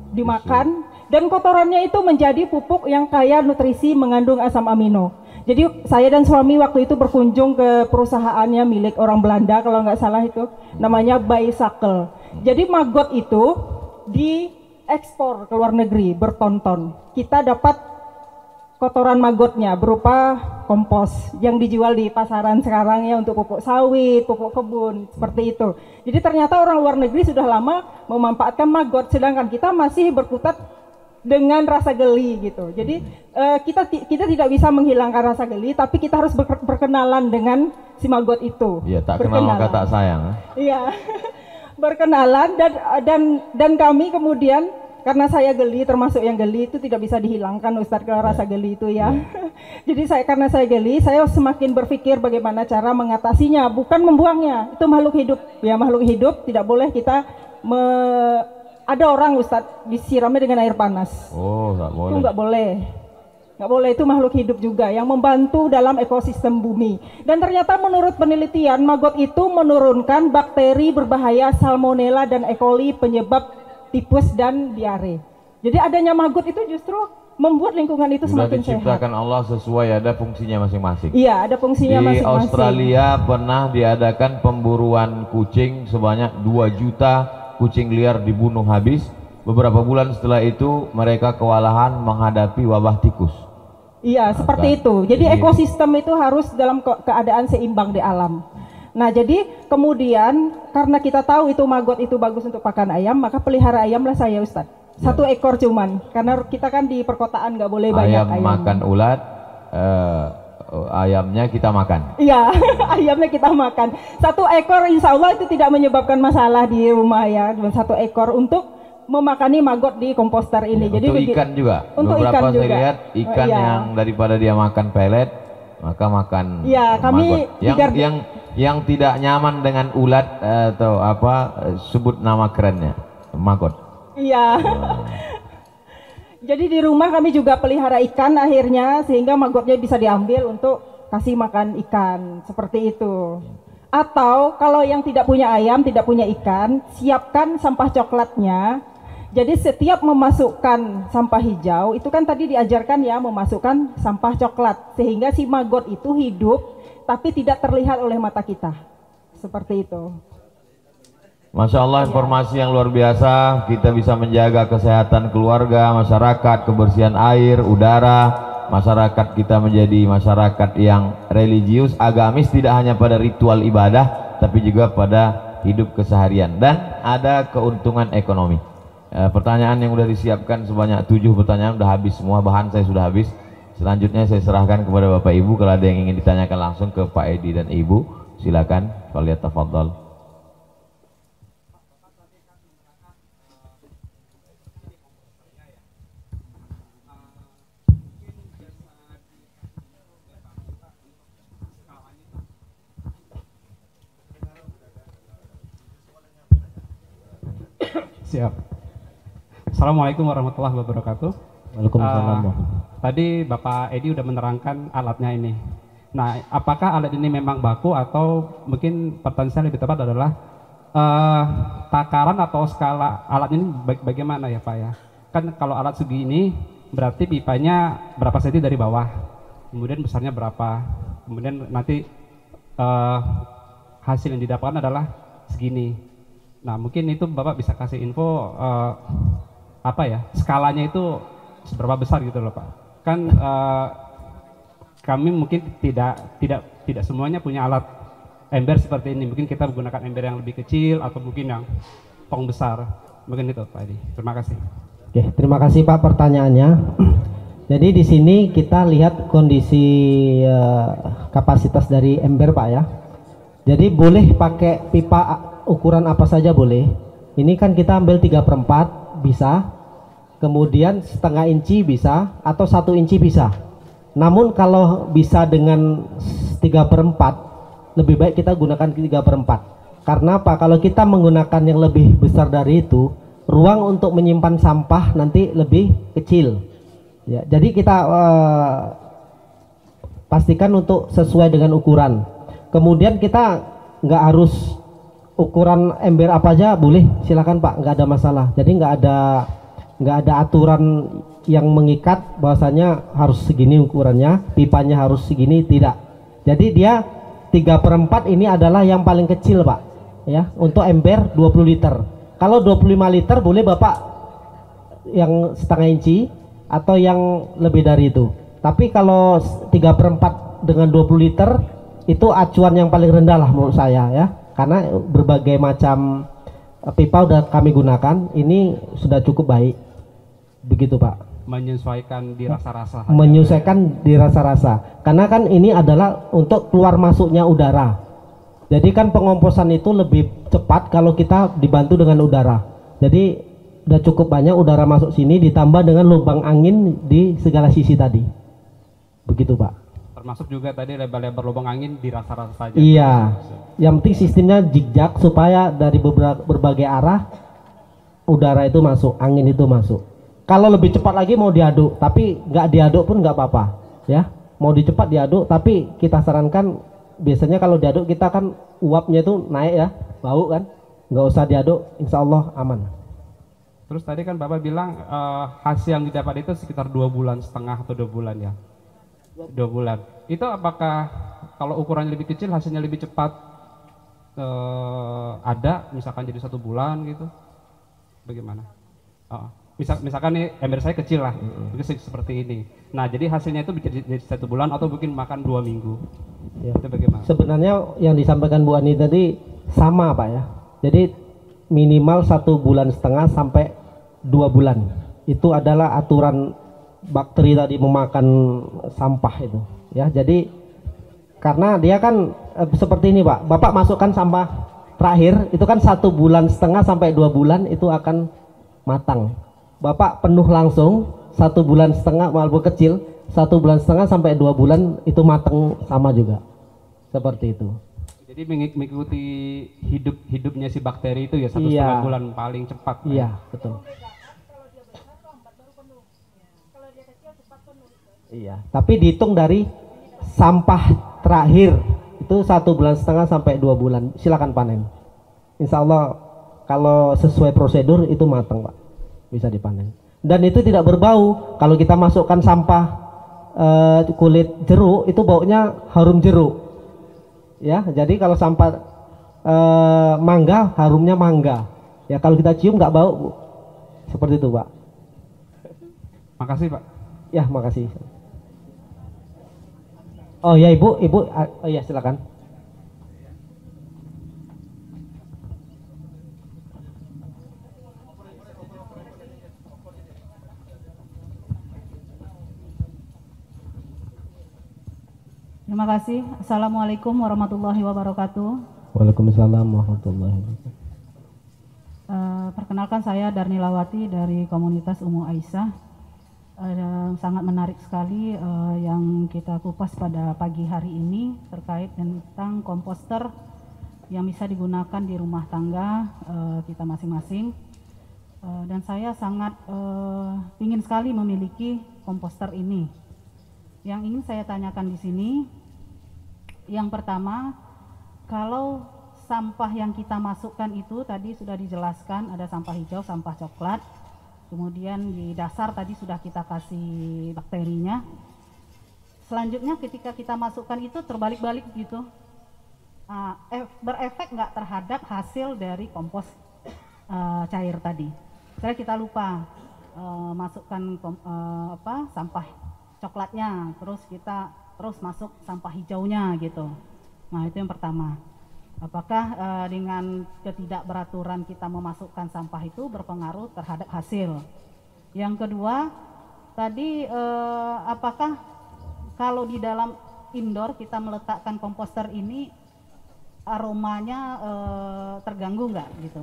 dimakan, dan kotorannya itu menjadi pupuk yang kaya nutrisi mengandung asam amino. Jadi saya dan suami waktu itu berkunjung ke perusahaannya milik orang Belanda kalau nggak salah itu, namanya Bicycle. Jadi maggot itu diekspor ke luar negeri berton-ton. Kita dapat kotoran maggotnya berupa kompos yang dijual di pasaran sekarang ya, untuk pupuk sawit, pupuk kebun, seperti itu. Jadi ternyata orang luar negeri sudah lama memanfaatkan maggot, sedangkan kita masih berkutat dengan rasa geli gitu. Jadi kita tidak bisa menghilangkan rasa geli, tapi kita harus berkenalan dengan si maggot itu. Iya, tak kenal maka tak sayang. Iya. Berkenalan dan kami kemudian karena saya geli, termasuk yang geli itu tidak bisa dihilangkan Ustadz kalau rasa geli itu ya. Jadi karena saya geli, saya semakin berpikir bagaimana cara mengatasinya, bukan membuangnya. Itu makhluk hidup, ya makhluk hidup tidak boleh kita ada orang Ustadz disiramnya dengan air panas. Oh, nggak boleh. Itu nggak boleh. Nggak boleh, itu makhluk hidup juga yang membantu dalam ekosistem bumi. Dan ternyata menurut penelitian, maggot itu menurunkan bakteri berbahaya Salmonella dan E. coli penyebab tipes dan diare. Jadi adanya maggot itu justru membuat lingkungan itu semakin sehat. Sudah diciptakan Allah sesuai, ada fungsinya masing-masing. Iya, ada fungsinya masing-masing. Di Australia pernah diadakan pemburuan kucing sebanyak 2 juta kucing liar dibunuh habis. Beberapa bulan setelah itu mereka kewalahan menghadapi wabah tikus. Iya, seperti itu. Jadi ekosistem itu harus dalam keadaan seimbang di alam. Nah, jadi kemudian karena kita tahu itu maggot itu bagus untuk pakan ayam, maka pelihara ayamlah saya Ustadz. 1 ekor cuman, karena kita kan di perkotaan nggak boleh banyak ayam. Makan ulat, ayamnya kita makan. Iya, ayamnya kita makan. 1 ekor insya Allah itu tidak menyebabkan masalah di rumah ya. Cuma 1 ekor untuk memakani maggot di komposter ini. Ya, jadi untuk ikan juga. Untuk beberapa ikan saya juga. lihat ikan yang daripada dia makan pelet, maka makan kami maggot. Yang tidak nyaman dengan ulat atau apa, sebut nama kerennya, maggot. Iya. Jadi di rumah kami juga pelihara ikan akhirnya, sehingga maggotnya bisa diambil untuk kasih makan ikan seperti itu. Atau kalau yang tidak punya ayam, tidak punya ikan, siapkan sampah coklatnya. Jadi setiap memasukkan sampah hijau, itu kan tadi diajarkan ya memasukkan sampah coklat, sehingga si maggot itu hidup tapi tidak terlihat oleh mata kita. Seperti itu. Masya Allah, informasi yang luar biasa. Kita bisa menjaga kesehatan keluarga, masyarakat, kebersihan air, udara. Masyarakat kita menjadi masyarakat yang religius, agamis, tidak hanya pada ritual ibadah, tapi juga pada hidup keseharian. Dan ada keuntungan ekonomi. Pertanyaan yang sudah disiapkan sebanyak 7 pertanyaan sudah habis semua, bahan saya sudah habis. Selanjutnya saya serahkan kepada Bapak Ibu. Kalau ada yang ingin ditanyakan langsung ke Pak Edi dan Ibu, silakan. Falyatafadhal. Siap. Assalamualaikum warahmatullahi wabarakatuh. Waalaikumsalam. Tadi Bapak Edi udah menerangkan alatnya ini. Nah, apakah alat ini memang baku atau mungkin pertanyaan saya lebih tepat adalah takaran atau skala alat ini bagaimana ya Pak ya? Kan kalau alat segi ini berarti pipanya berapa senti dari bawah, kemudian besarnya berapa, kemudian nanti hasil yang didapatkan adalah segini. Nah, mungkin itu Bapak bisa kasih info apa ya, skalanya itu seberapa besar gitu loh Pak. Kan kami mungkin tidak semuanya punya alat ember seperti ini. Mungkin kita menggunakan ember yang lebih kecil atau mungkin yang tong besar. Mungkin itu Pak Edi. Terima kasih. Oke, terima kasih Pak pertanyaannya. Jadi di sini kita lihat kondisi kapasitas dari ember Pak ya. Jadi boleh pakai pipa ukuran apa saja boleh. Ini kan kita ambil 3/4 bisa, kemudian setengah inci bisa, atau 1 inci bisa. Namun kalau bisa dengan 3/4, lebih baik kita gunakan 3/4. Karena apa? Kalau kita menggunakan yang lebih besar dari itu, ruang untuk menyimpan sampah nanti lebih kecil. Ya, jadi kita pastikan untuk sesuai dengan ukuran. Kemudian kita nggak harus ukuran ember apa aja boleh, silakan Pak, nggak ada masalah. Jadi nggak ada aturan yang mengikat bahwasanya harus segini ukurannya, pipanya harus segini, tidak. Jadi dia 3/4 ini adalah yang paling kecil Pak ya, untuk ember 20 liter. Kalau 25 liter boleh Bapak yang setengah inci atau yang lebih dari itu. Tapi kalau 3/4 dengan 20 liter itu acuan yang paling rendah lah menurut saya ya. Karena berbagai macam pipa udah kami gunakan, ini sudah cukup baik. Begitu Pak. Menyesuaikan di rasa-rasa. Menyesuaikan di rasa-rasa. Karena kan ini adalah untuk keluar masuknya udara. Jadi kan pengomposan itu lebih cepat kalau kita dibantu dengan udara. Jadi udah cukup banyak udara masuk sini ditambah dengan lubang angin di segala sisi tadi. Begitu Pak. Termasuk juga tadi lebar-lebar lubang angin di rasa-rasa saja. Iya. Yang penting sistemnya zigzag supaya dari berbagai arah udara itu masuk, angin itu masuk. Kalau lebih cepat lagi mau diaduk, tapi nggak diaduk pun nggak apa-apa, ya. Mau dicepat diaduk, tapi kita sarankan biasanya kalau diaduk kita kan uapnya itu naik ya, bau kan, nggak usah diaduk, insya Allah aman. Terus tadi kan Bapak bilang hasil yang didapat itu sekitar 2,5 bulan atau 2 bulan ya? 2 bulan. Itu apakah kalau ukurannya lebih kecil hasilnya lebih cepat ada, misalkan jadi 1 bulan gitu? Bagaimana? Misalkan nih ember saya kecil lah, seperti ini. Nah, jadi hasilnya itu bisa jadi 1 bulan atau mungkin makan 2 minggu. Ya. Itu bagaimana? Sebenarnya yang disampaikan Bu Ani tadi sama Pak ya. Jadi minimal 1,5 bulan sampai 2 bulan. Itu adalah aturan bakteri tadi memakan sampah itu. Ya, jadi karena dia kan seperti ini Pak. Bapak masukkan sampah terakhir itu kan 1,5 bulan sampai 2 bulan itu akan matang. Bapak penuh langsung 1,5 bulan walaupun kecil 1,5 bulan sampai 2 bulan itu matang sama juga seperti itu. Jadi mengikuti hidupnya si bakteri itu ya 1,5 bulan paling cepat. Iya betul. Iya. Tapi dihitung dari sampah terakhir itu 1,5 bulan sampai 2 bulan silakan panen. Insya Allah kalau sesuai prosedur itu matang Pak, bisa dipanen. Dan itu tidak berbau. Kalau kita masukkan sampah kulit jeruk itu baunya harum jeruk. Ya, jadi kalau sampah mangga harumnya mangga. Ya kalau kita cium nggak bau Bu. Seperti itu Pak. Makasih Pak. Ya makasih. Oh ya Ibu, oh ya silakan. Terima kasih. Assalamualaikum warahmatullahi wabarakatuh. Waalaikumsalam warahmatullahi wabarakatuh. Perkenalkan saya Darnilawati dari komunitas Ummu Aisyah. Sangat menarik sekali yang kita kupas pada pagi hari ini terkait tentang komposter yang bisa digunakan di rumah tangga kita masing-masing. Dan saya sangat ingin sekali memiliki komposter ini. Yang ingin saya tanyakan di sini, yang pertama, kalau sampah yang kita masukkan itu tadi sudah dijelaskan ada sampah hijau, sampah coklat, kemudian di dasar tadi sudah kita kasih bakterinya. Selanjutnya ketika kita masukkan itu terbalik-balik gitu, berefek nggak terhadap hasil dari kompos cair tadi? Misalnya kita lupa masukkan sampah coklatnya, terus kita masuk sampah hijaunya gitu. Nah itu yang pertama. Apakah dengan ketidakberaturan kita memasukkan sampah itu berpengaruh terhadap hasil? Yang kedua, tadi apakah kalau di dalam indoor kita meletakkan komposter ini aromanya terganggu nggak gitu?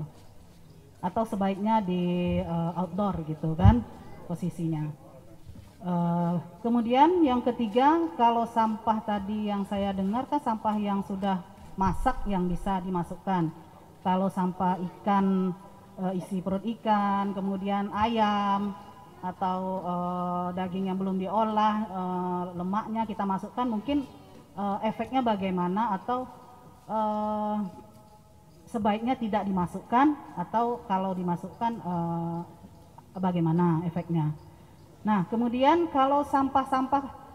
Atau sebaiknya di outdoor gitu kan posisinya? Kemudian yang ketiga, kalau sampah tadi yang saya dengar kan sampah yang sudah masak yang bisa dimasukkan. Kalau sampah ikan, isi perut ikan, kemudian ayam atau daging yang belum diolah, lemaknya kita masukkan, mungkin efeknya bagaimana, atau sebaiknya tidak dimasukkan, atau kalau dimasukkan bagaimana efeknya. Nah, kemudian kalau sampah-sampah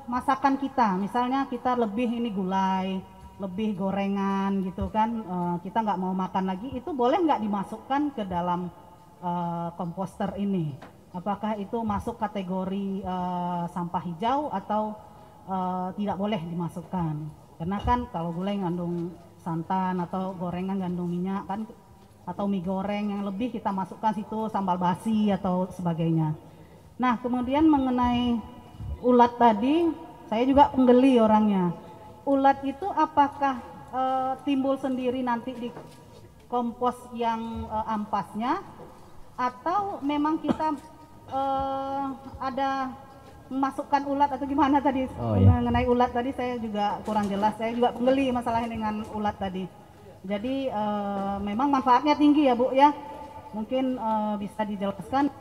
masakan kita, misalnya kita lebih ini gulai, lebih gorengan gitu kan, kita nggak mau makan lagi, itu boleh nggak dimasukkan ke dalam komposter ini? Apakah itu masuk kategori sampah hijau atau tidak boleh dimasukkan? Karena kan kalau gulai ngandung santan atau gorengan ngandung minyak kan, atau mie goreng yang lebih kita masukkan situ sambal basi atau sebagainya. Nah, kemudian mengenai ulat tadi, saya juga penggeli orangnya. Ulat itu apakah timbul sendiri nanti di kompos yang ampasnya, atau memang kita ada memasukkan ulat atau gimana tadi? Mengenai ulat tadi saya juga kurang jelas. Saya juga penggeli masalahnya dengan ulat tadi. Jadi memang manfaatnya tinggi ya Bu ya. Mungkin bisa dijelaskan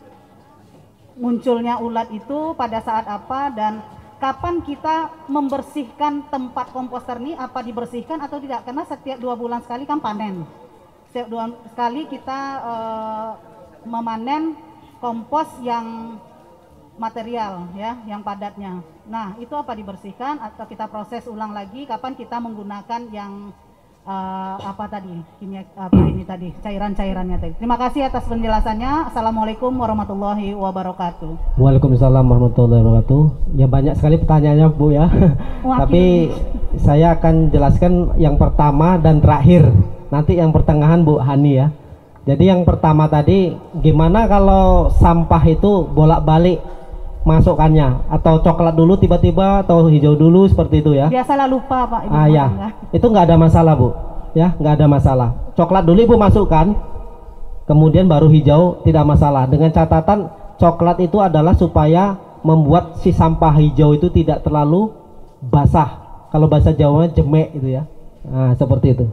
munculnya ulat itu pada saat apa dan kapan kita membersihkan tempat komposter ini, apa dibersihkan atau tidak, karena setiap 2 bulan sekali kan panen. Setiap 2 bulan sekali kita memanen kompos yang material ya, yang padatnya. Nah, itu apa dibersihkan atau kita proses ulang lagi, kapan kita menggunakan yang apa tadi, kimia apa ini tadi, cairan-cairannya tadi. Terima kasih atas penjelasannya. Assalamualaikum warahmatullahi wabarakatuh. Waalaikumsalam warahmatullahi wabarakatuh. Ya banyak sekali pertanyaannya Bu ya. Tapi saya akan jelaskan yang pertama dan terakhir. Nanti yang pertengahan Bu Hani ya. Jadi yang pertama tadi, gimana kalau sampah itu bolak-balik masukkannya, atau coklat dulu tiba-tiba atau hijau dulu seperti itu ya? Biasalah lupa Pak Ibu. Ya, itu nggak ada masalah Bu, ya nggak ada masalah. Coklat dulu Ibu masukkan, kemudian baru hijau, tidak masalah. Dengan catatan coklat itu adalah supaya membuat si sampah hijau itu tidak terlalu basah. Kalau bahasa Jawanya jemek itu ya. Nah seperti itu.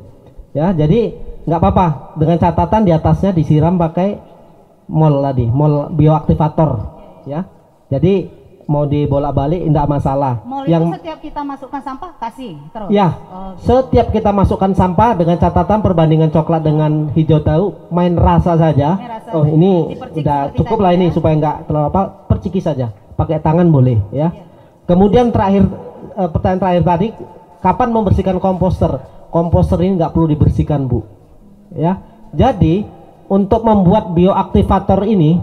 Ya, jadi nggak apa-apa. Dengan catatan di atasnya disiram pakai mol tadi, mol bioaktivator, ya. Jadi mau dibolak-balik tidak masalah. Mol yang itu setiap kita masukkan sampah kasih terus. Ya, setiap kita masukkan sampah dengan catatan perbandingan coklat dengan hijau tahu main rasa saja. Ini udah cukup lah ini ya? Supaya nggak terlalu apa, perciki saja. Pakai tangan boleh ya. Kemudian terakhir pertanyaan terakhir tadi, kapan membersihkan komposter? Komposter ini nggak perlu dibersihkan Bu. Ya, jadi untuk membuat bioaktivator ini,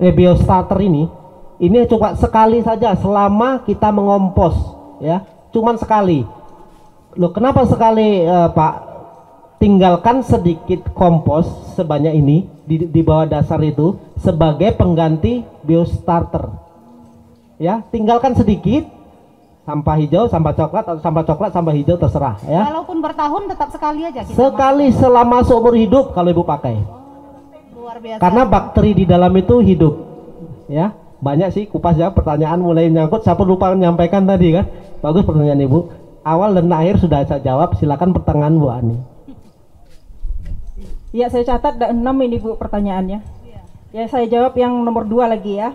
biostarter ini cuma sekali saja selama kita mengompos ya, cuman sekali. Loh kenapa sekali Pak? Tinggalkan sedikit kompos sebanyak ini di bawah dasar itu sebagai pengganti biostarter ya, tinggalkan sedikit, sampah hijau, sampah coklat, atau sampah coklat, sampah hijau terserah ya. Walaupun bertahun tetap sekali aja kita sekali masuk. Selama seumur hidup kalau Ibu pakai. Luar biasa. Karena bakteri di dalam itu hidup ya. Banyak sih kupas ya, pertanyaan mulai menyangkut, saya lupa menyampaikan tadi kan. Bagus pertanyaan Ibu, awal dan akhir sudah saya jawab. Silakan pertengahan Bu Ani. Ya saya catat ada 6 ini Bu pertanyaannya. Ya saya jawab yang nomor 2 lagi ya.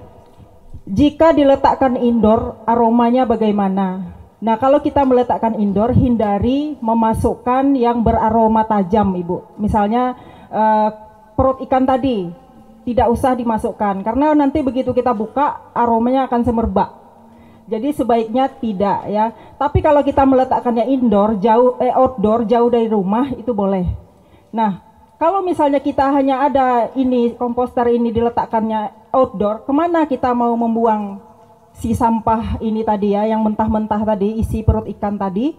Jika diletakkan indoor aromanya bagaimana? Nah kalau kita meletakkan indoor, hindari memasukkan yang beraroma tajam Ibu. Misalnya perut ikan tadi tidak usah dimasukkan, karena nanti begitu kita buka aromanya akan semerbak. Jadi sebaiknya tidak ya. Tapi kalau kita meletakkannya indoor, outdoor, jauh dari rumah itu boleh. Nah kalau misalnya kita hanya ada ini komposter ini diletakkannya outdoor, kemana kita mau membuang si sampah ini tadi ya, yang mentah-mentah tadi, isi perut ikan tadi?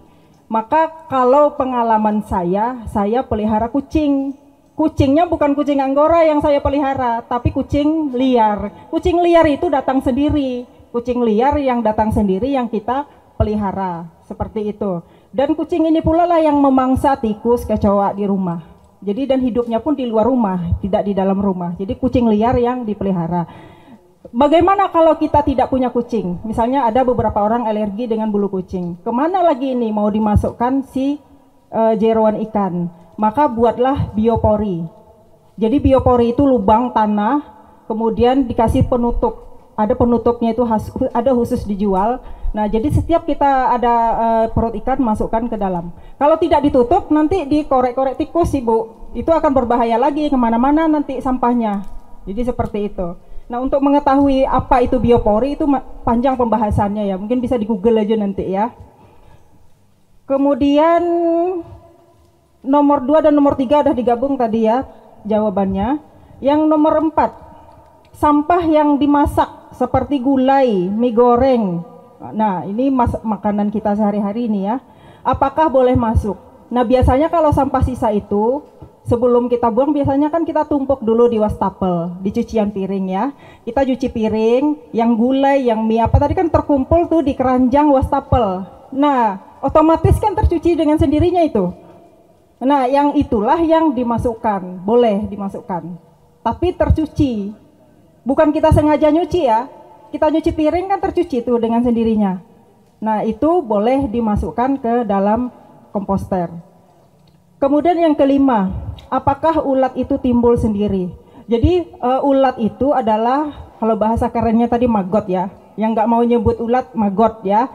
Maka kalau pengalaman saya pelihara kucing. Kucingnya bukan kucing Anggora yang saya pelihara, tapi kucing liar. Kucing liar itu datang sendiri. Kucing liar yang datang sendiri yang kita pelihara, seperti itu. Dan kucing ini pula lah yang memangsa tikus, kecoa di rumah. Jadi dan hidupnya pun di luar rumah, tidak di dalam rumah. Jadi kucing liar yang dipelihara. Bagaimana kalau kita tidak punya kucing? Misalnya ada beberapa orang alergi dengan bulu kucing. Kemana lagi ini mau dimasukkan si jeroan ikan? Maka buatlah biopori. Jadi biopori itu lubang tanah, kemudian dikasih penutup. Ada penutupnya itu ada khusus dijual. Nah jadi setiap kita ada perut ikan masukkan ke dalam. Kalau tidak ditutup nanti dikorek-korek tikus Ibu. Itu akan berbahaya lagi, kemana-mana nanti sampahnya. Jadi seperti itu. Nah untuk mengetahui apa itu biopori itu panjang pembahasannya ya. Mungkin bisa di Google aja nanti ya. Kemudian nomor 2 dan nomor 3 udah digabung tadi ya jawabannya. Yang nomor 4, sampah yang dimasak seperti gulai, mie goreng. Nah ini makanan kita sehari-hari ini ya. Apakah boleh masuk? Nah biasanya kalau sampah sisa itu sebelum kita buang biasanya kan kita tumpuk dulu di wastafel, di cucian piring ya. Kita cuci piring, yang gulai, yang mie apa tadi kan terkumpul tuh di keranjang wastafel. Nah otomatis kan tercuci dengan sendirinya itu. Nah yang itulah yang dimasukkan, boleh dimasukkan. tapi tercuci. Bukan kita sengaja nyuci ya. Kita nyuci piring kan tercuci tuh dengan sendirinya. Nah, itu boleh dimasukkan ke dalam komposter. Kemudian yang kelima, apakah ulat itu timbul sendiri? Jadi ulat itu adalah, kalau bahasa kerennya tadi maggot ya. Yang nggak mau nyebut ulat, maggot ya.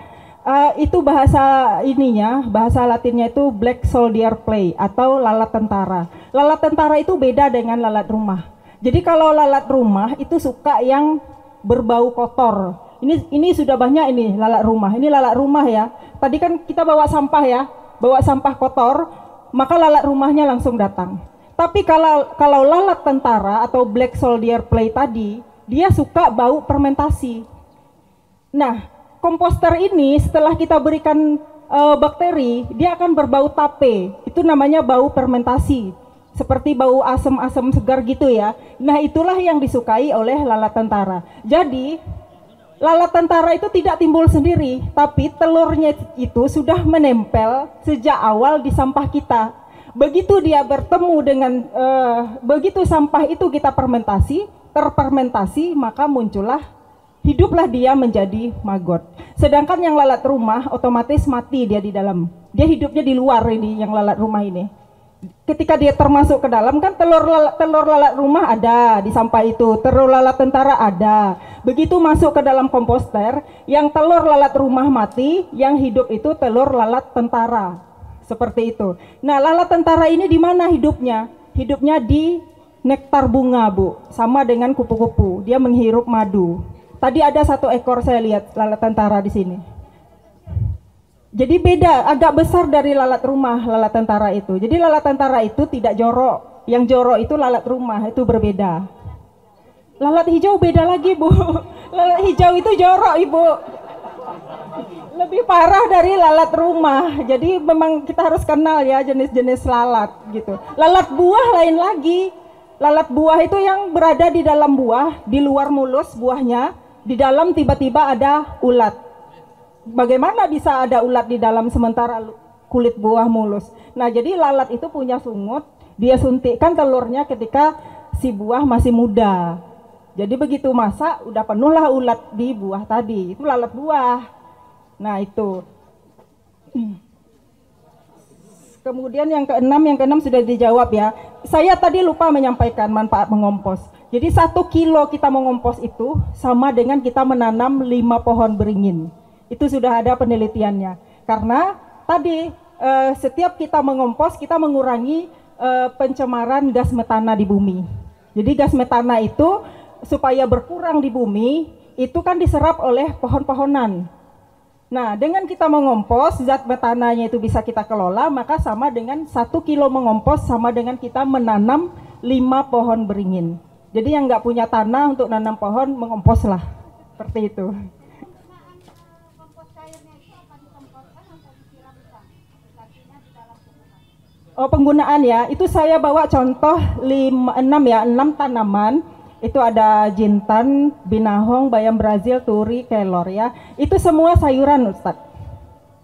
Itu bahasa ininya, bahasa Latinnya itu black soldier fly atau lalat tentara. Lalat tentara itu beda dengan lalat rumah. Jadi kalau lalat rumah itu suka yang berbau kotor. Ini sudah banyak ini lalat rumah. Ini lalat rumah ya. Tadi kan kita bawa sampah ya, bawa sampah kotor, maka lalat rumahnya langsung datang. Tapi kalau lalat tentara atau black soldier fly tadi, dia suka bau fermentasi. Nah, komposter ini setelah kita berikan bakteri, dia akan berbau tape. Itu namanya bau fermentasi. Seperti bau asam-asam segar gitu ya. Nah, itulah yang disukai oleh lalat tentara. Jadi, lalat tentara itu tidak timbul sendiri, tapi telurnya itu sudah menempel sejak awal di sampah kita. Begitu dia bertemu dengan, begitu sampah itu kita terfermentasi, maka hiduplah dia menjadi maggot. Sedangkan yang lalat rumah otomatis mati dia di dalam. Dia hidupnya di luar ini, yang lalat rumah ini. Ketika dia termasuk ke dalam kan telur lalat rumah ada di sampah itu, telur lalat tentara ada. Begitu masuk ke dalam komposter, yang telur lalat rumah mati, yang hidup itu telur lalat tentara. Seperti itu. Nah, lalat tentara ini di mana hidupnya? Hidupnya di nektar bunga, Bu. Sama dengan kupu-kupu, dia menghirup madu. Tadi ada 1 ekor saya lihat lalat tentara di sini. Jadi beda, agak besar dari lalat rumah, lalat tentara itu. Jadi lalat tentara itu tidak jorok. Yang jorok itu lalat rumah, itu berbeda. Lalat hijau beda lagi, Bu. Lalat hijau itu jorok, Ibu. Lebih parah dari lalat rumah. Jadi memang kita harus kenal ya jenis-jenis lalat gitu. Lalat buah lain lagi. Lalat buah itu yang berada di dalam buah, di luar mulus buahnya, di dalam tiba-tiba ada ulat. Bagaimana bisa ada ulat di dalam sementara kulit buah mulus? Nah, jadi lalat itu punya sungut, dia suntikkan telurnya ketika si buah masih muda. Jadi begitu masak, udah penuhlah ulat di buah tadi. Itu lalat buah. Nah, itu. Kemudian yang keenam sudah dijawab ya. Saya tadi lupa menyampaikan manfaat mengompos. Jadi 1 kilo kita mengompos itu sama dengan kita menanam 5 pohon beringin. Itu sudah ada penelitiannya. Karena tadi setiap kita mengompos, kita mengurangi pencemaran gas metana di bumi. Jadi gas metana itu supaya berkurang di bumi, itu kan diserap oleh pohon-pohonan. Nah, dengan kita mengompos, zat metananya itu bisa kita kelola, maka sama dengan 1 kilo mengompos sama dengan kita menanam 5 pohon beringin. Jadi yang nggak punya tanah untuk nanam pohon, mengompos lah. Seperti itu. Oh, penggunaan ya, itu saya bawa contoh 6 tanaman. Itu ada jintan, binahong, bayam Brazil, turi, kelor ya. Itu semua sayuran, Ustadz.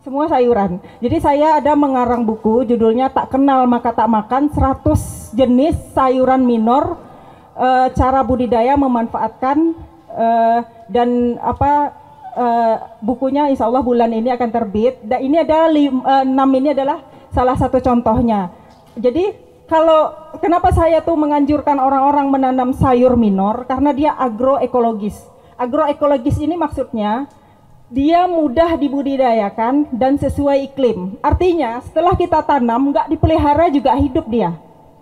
Semua sayuran. Jadi saya ada mengarang buku, judulnya Tak Kenal Maka Tak Makan, 100 jenis sayuran minor, cara budidaya memanfaatkan, dan bukunya insya Allah bulan ini akan terbit. Dan ini adalah 6 ini adalah salah satu contohnya. Jadi kenapa saya tuh menganjurkan orang-orang menanam sayur minor, karena dia agroekologis. Agroekologis ini maksudnya dia mudah dibudidayakan dan sesuai iklim. Artinya setelah kita tanam nggak dipelihara juga hidup dia.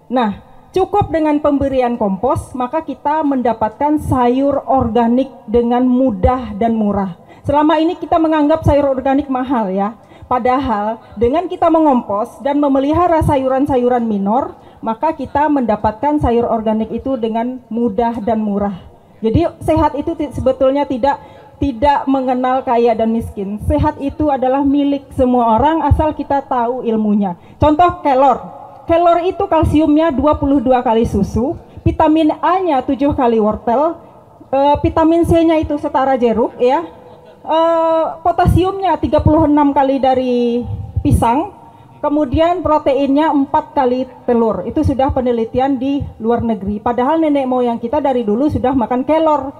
Nah, cukup dengan pemberian kompos maka kita mendapatkan sayur organik dengan mudah dan murah. Selama ini kita menganggap sayur organik mahal ya. Padahal dengan kita mengompos dan memelihara sayuran-sayuran minor, maka kita mendapatkan sayur organik itu dengan mudah dan murah. Jadi sehat itu sebetulnya tidak mengenal kaya dan miskin. Sehat itu adalah milik semua orang asal kita tahu ilmunya. Contoh kelor. Kelor itu kalsiumnya 22 kali susu, vitamin A-nya 7 kali wortel, vitamin C-nya itu setara jeruk ya. Potasiumnya 36 kali dari pisang, Kemudian proteinnya 4 kali telur. Itu sudah penelitian di luar negeri. Padahal nenek moyang kita dari dulu sudah makan kelor.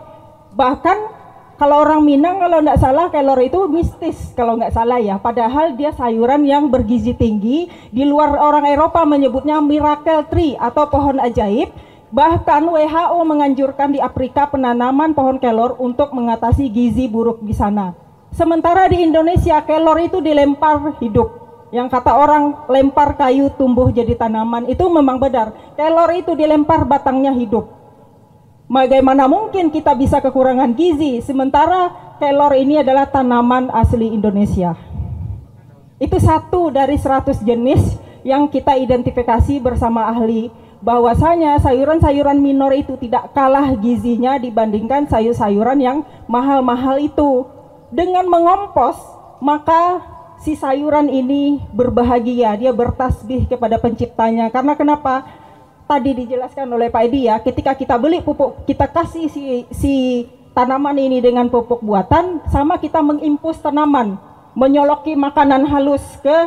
Bahkan kalau orang Minang kalau nggak salah kelor itu mistis kalau nggak salah ya. Padahal dia sayuran yang bergizi tinggi. Di luar orang Eropa menyebutnya miracle tree atau pohon ajaib. Bahkan WHO menganjurkan di Afrika penanaman pohon kelor untuk mengatasi gizi buruk di sana. Sementara di Indonesia kelor itu dilempar hidup. Yang kata orang lempar kayu tumbuh jadi tanaman itu memang benar. Kelor itu dilempar batangnya hidup. Bagaimana mungkin kita bisa kekurangan gizi sementara kelor ini adalah tanaman asli Indonesia. Itu satu dari 100 jenis yang kita identifikasi bersama ahli bahwasanya sayuran-sayuran minor itu tidak kalah gizinya dibandingkan sayur-sayuran yang mahal-mahal itu. Dengan mengompos maka si sayuran ini berbahagia, dia bertasbih kepada penciptanya. Karena kenapa? Tadi dijelaskan oleh Pak Edi ya, ketika kita beli pupuk, kita kasih si tanaman ini dengan pupuk buatan, sama kita mengimpus tanaman, menyoloki makanan halus ke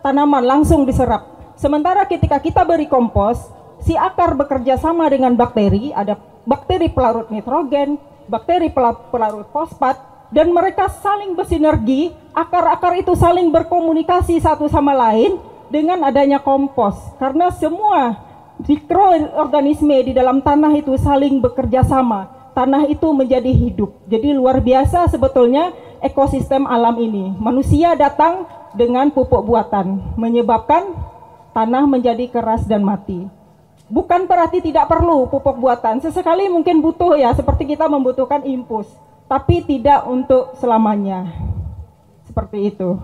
tanaman, langsung diserap. Sementara ketika kita beri kompos, si akar bekerja sama dengan bakteri, ada bakteri pelarut nitrogen, bakteri pelarut fosfat, dan mereka saling bersinergi, akar-akar itu saling berkomunikasi satu sama lain dengan adanya kompos. Karena semua mikroorganisme di dalam tanah itu saling bekerja sama, tanah itu menjadi hidup. Jadi luar biasa sebetulnya ekosistem alam ini. Manusia datang dengan pupuk buatan, menyebabkan tanah menjadi keras dan mati. Bukan berarti tidak perlu pupuk buatan, sesekali mungkin butuh ya, seperti kita membutuhkan impus. Tapi tidak untuk selamanya. Seperti itu.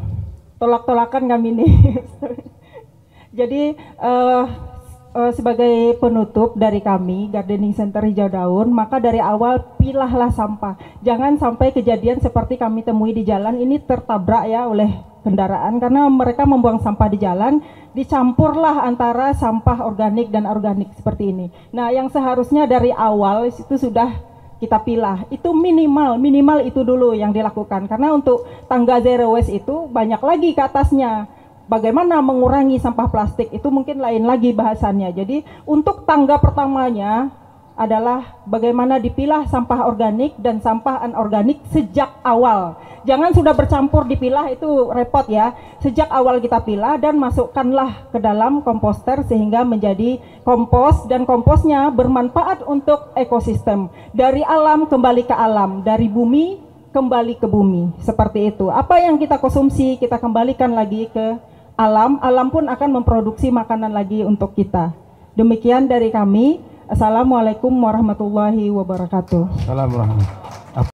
Tolak-tolakan kami nih. Jadi sebagai penutup dari kami Gardening Center Hijau Daun, maka dari awal pilahlah sampah. Jangan sampai kejadian seperti kami temui di jalan ini tertabrak ya oleh kendaraan karena mereka membuang sampah di jalan, dicampurlah antara sampah organik dan anorganik seperti ini. Nah, yang seharusnya dari awal itu sudah kita pilah, itu minimal itu dulu yang dilakukan, karena untuk tangga zero waste itu banyak lagi ke atasnya. Bagaimana mengurangi sampah plastik itu mungkin lain lagi bahasannya. Jadi untuk tangga pertamanya adalah bagaimana dipilah sampah organik dan sampah anorganik sejak awal. Jangan sudah bercampur dipilah, itu repot ya. Sejak awal kita pilah dan masukkanlah ke dalam komposter sehingga menjadi kompos, dan komposnya bermanfaat untuk ekosistem. Dari alam kembali ke alam, dari bumi kembali ke bumi. Seperti itu. Apa yang kita konsumsi kita kembalikan lagi ke alam, alam pun akan memproduksi makanan lagi untuk kita. Demikian dari kami. Assalamualaikum warahmatullahi wabarakatuh. Assalamualaikum.